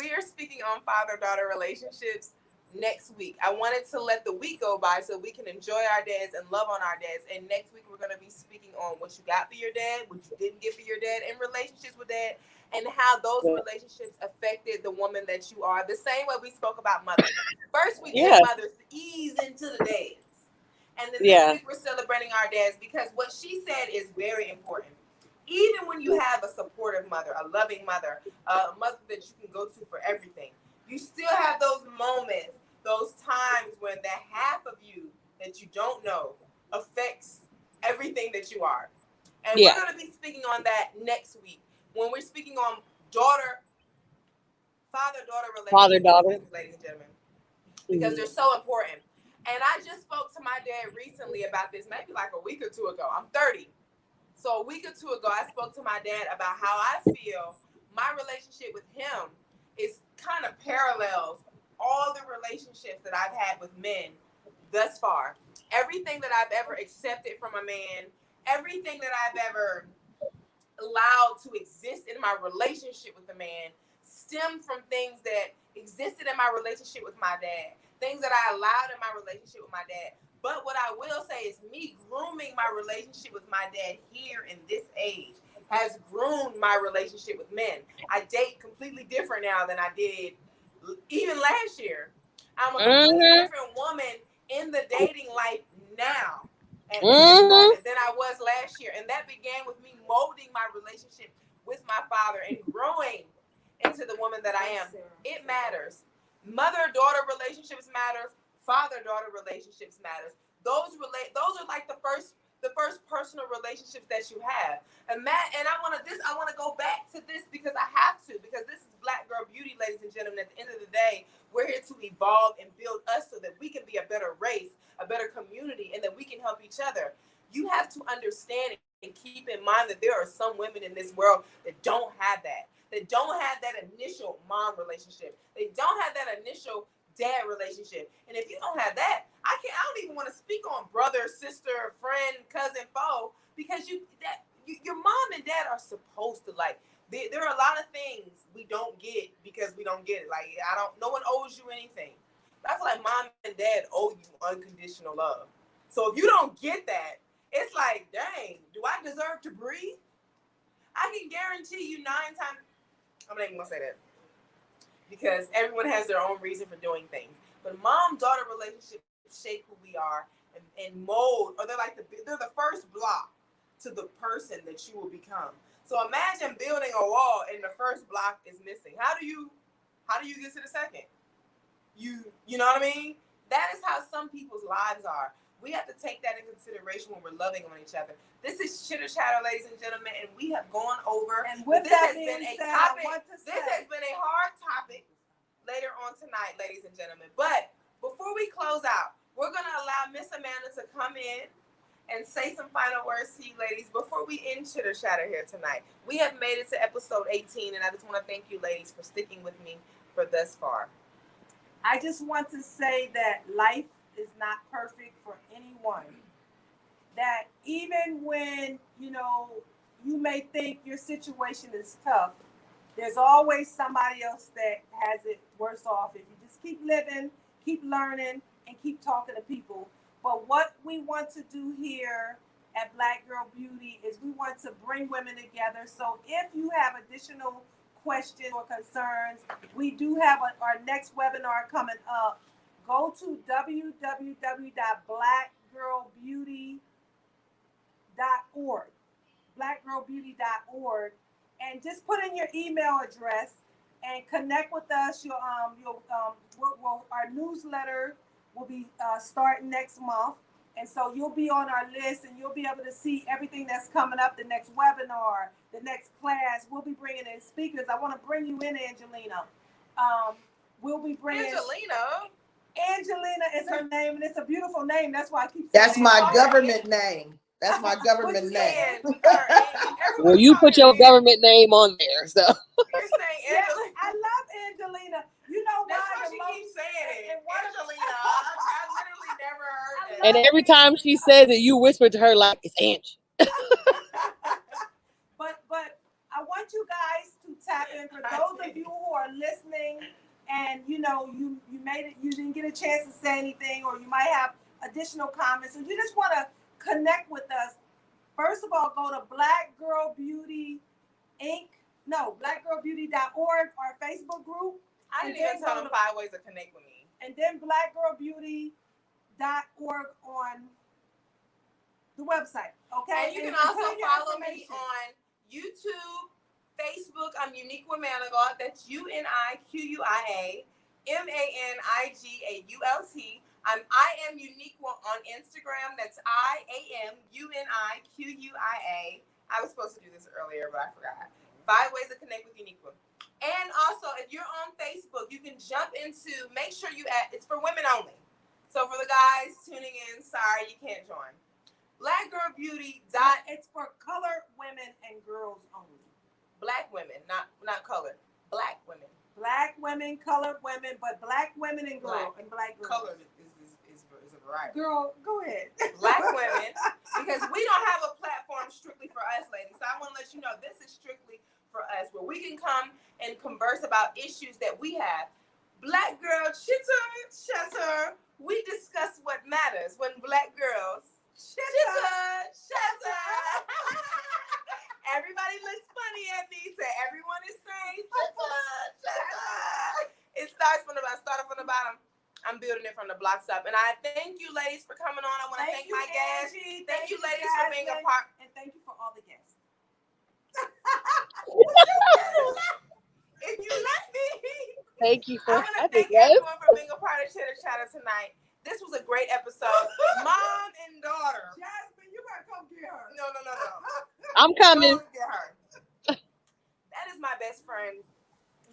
we are speaking on father-daughter relationships next week. I wanted to let the week go by so we can enjoy our dads and love on our dads. And next week we're going to be speaking on what you got for your dad, what you didn't get for your dad, and relationships with dad, and how those relationships affected the woman that you are. The same way we spoke about mothers. First we did mothers to ease into the dads. And then this week we're celebrating our dads because what she said is very important. Even when you have a supportive mother, a loving mother, a mother that you can go to for everything, you still have those moments, those times when that half of you that you don't know affects everything that you are. And we're going to be speaking on that next week when we're speaking on father-daughter relationships, ladies and gentlemen, because they're so important. And I just spoke to my dad recently about this, maybe like a week or two ago. I'm 30. So a week or two ago, I spoke to my dad about how I feel my relationship with him is kind of parallels all the relationships that I've had with men thus far. Everything that I've ever accepted from a man, everything that I've ever allowed to exist in my relationship with a man stemmed from things that existed in my relationship with my dad, things that I allowed in my relationship with my dad. But what I will say is me grooming my relationship with my dad here in this age has groomed my relationship with men. I date completely different now than I did even last year. I'm a completely different woman in the dating life now at this moment than I was last year. And that began with me molding my relationship with my father and growing into the woman that I am. It matters. Mother-daughter relationships matters. Father-daughter relationships matters. Those are like the first personal relationships that you have. And I want to go back to this because I have to, because this is Black Girl Beauty, ladies and gentlemen. At the end of the day, we're here to evolve and build us so that we can be a better race, a better community, and that we can help each other. You have to understand and keep in mind that there are some women in this world that don't have that. They don't have that initial mom relationship. They don't have that initial dad relationship. And if you don't have that, I don't even want to speak on brother, sister, friend, cousin, foe, because your mom and dad are supposed to, like, there are a lot of things we don't get because we don't get it. Like, no one owes you anything. That's like mom and dad owe you unconditional love. So if you don't get that, it's like, dang, do I deserve to breathe? I can guarantee you 9 times, I'm not even gonna say that, because everyone has their own reason for doing things. But mom-daughter relationships shape who we are and mold, or they're the first block to the person that you will become. So imagine building a wall and the first block is missing. How do you get to the second? You know what I mean? That is how some people's lives are. We have to take that into consideration when we're loving on each other. This is Chitter Chatter, ladies and gentlemen, and we have gone over. And with this that has being been a said, topic. I want to This has been a hard topic later on tonight, ladies and gentlemen. But before we close out, we're going to allow Miss Amanda to come in and say some final words to you ladies before we end Chitter Chatter here tonight. We have made it to episode 18, and I just want to thank you ladies for sticking with me for thus far. I just want to say that life is not perfect for anyone. That even when, you may think your situation is tough, there's always somebody else that has it worse off if you just keep living, keep learning, and keep talking to people. But what we want to do here at Black Girl Beauty is we want to bring women together. So if you have additional questions or concerns, we do have our next webinar coming up. Go to www.blackgirlbeauty.org, blackgirlbeauty.org, and just put in your email address and connect with us. Our newsletter will be starting next month, and so you'll be on our list, and you'll be able to see everything that's coming up. The next webinar, the next class. We'll be bringing in speakers. I want to bring you in, Angelina. We'll be bringing Angelina is her name, and it's a beautiful name. That's why I keep saying that's my government name. That's my government name. Well, you put your government name on there, so. You're saying Angelina. I love Angelina. You know why? That's why she keeps saying it. Angelina. I literally never heard that. And every time she says it, you whisper to her like, it's Angie. But I want you guys to tap in for those of you who are listening and you made it, you didn't get a chance to say anything, or you might have additional comments and you just want to connect with us. First of all, go to blackgirlbeauty.org, our Facebook group. I didn't even tell them 5 ways to connect with me. And then blackgirlbeauty.org on the website. Okay. And you can also follow me on YouTube, Facebook. I'm Uniqua Manigault. That's UNIQUIA MANIGAULT. I am Uniqua on Instagram. That's IAMUNIQUIA. I was supposed to do this earlier, but I forgot. 5 ways to connect with Uniqua. And also, if you're on Facebook, you can jump into. Make sure you add. It's for women only. So for the guys tuning in, sorry you can't join. Black Girl Beauty. It's for colored women and girls only. Black women, not colored. Black women. Black women, colored women, but black women and girls and black girls. Colored is a variety. Girl, go ahead. Black women, because we don't have a platform strictly for us, ladies. So I want to let you know this is strictly for us, where we can come and converse about issues that we have. Black Girl Chitter Chatter. We discuss what matters when black girls Chitter Chatter. Everybody looks funny at me. So everyone is saying Chitter Chatter. It started from the bottom. I'm building it from the blocks up. And I thank you, ladies, for coming on. I want to thank my guests. Thank you, ladies, for being a part. And thank you for all the guests. If you let me. Thank you for I want to thank everyone for being a part of Chitter Chatter tonight. This was a great episode. Mom and daughter. Jasmine, you gotta come get her. No. I'm coming. Go get her. That is my best friend,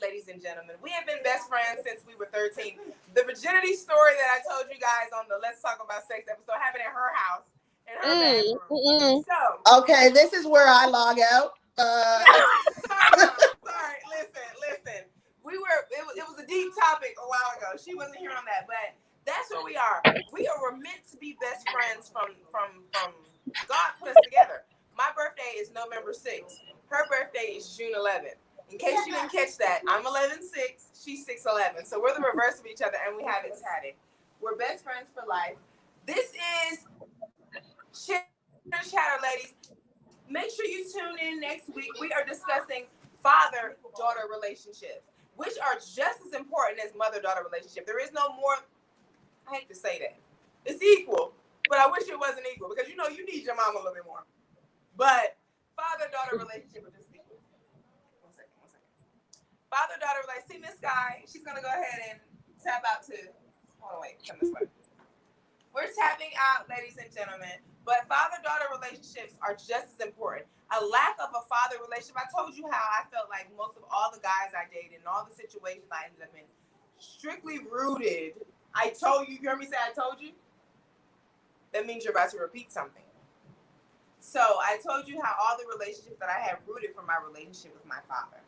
ladies and gentlemen. We have been best friends since we were 13. The virginity story that I told you guys on the Let's Talk About Sex episode happened in her house, in her bedroom. So. Okay, this is where I log out. Sorry. Listen. It was a deep topic a while ago. She wasn't here on that, but that's where we are. We're meant to be best friends from God put us together. My birthday is November 6th. Her birthday is June 11th. In case you didn't catch that, I'm 11'6", she's 6'11". So we're the reverse of each other, and we have it tatted. We're best friends for life. This is Chitter Chatter, ladies. Make sure you tune in next week. We are discussing father-daughter relationships, which are just as important as mother-daughter relationship. There is no more, I hate to say that. It's equal, but I wish it wasn't equal because, you need your mom a little bit more. But father-daughter relationship are just equal. One second. Father-daughter relationship. See Miss Guy, she's going to go ahead and tap out to, hold on, wait, come this way. We're tapping out, ladies and gentlemen, but father-daughter relationships are just as important. A lack of a father relationship. I told you how I felt like most of all the guys I dated and all the situations I ended up in, strictly rooted. I told you, you heard me say I told you? That means you're about to repeat something. So I told you how all the relationships that I had rooted from my relationship with my father.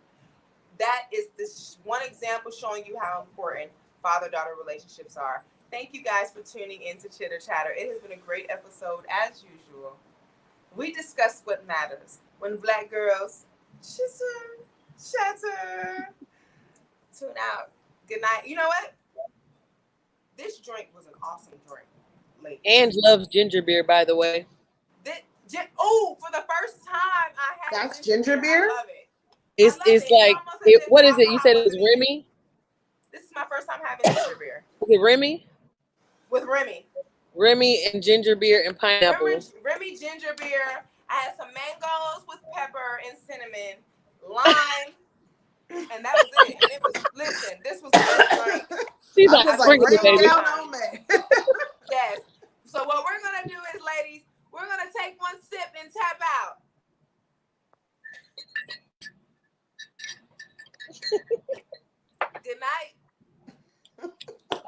That is this one example showing you how important father-daughter relationships are. Thank you guys for tuning in to Chitter Chatter. It has been a great episode as usual. We discuss what matters when black girls chitter chatter. Tune out. Good night. You know what? This drink was an awesome drink, ladies. Ange loves ginger beer, by the way. For the first time I had That's ginger beer? I love it. It's like, what is it? You said it was Remy? This is my first time having ginger beer. Is it Remy? With Remy. Remy and ginger beer and pineapple. Remy ginger beer. I had some mangoes with pepper and cinnamon, lime, and that was it. And it was, listen, this was a good drink. She's like, rain baby. down on me. Yes,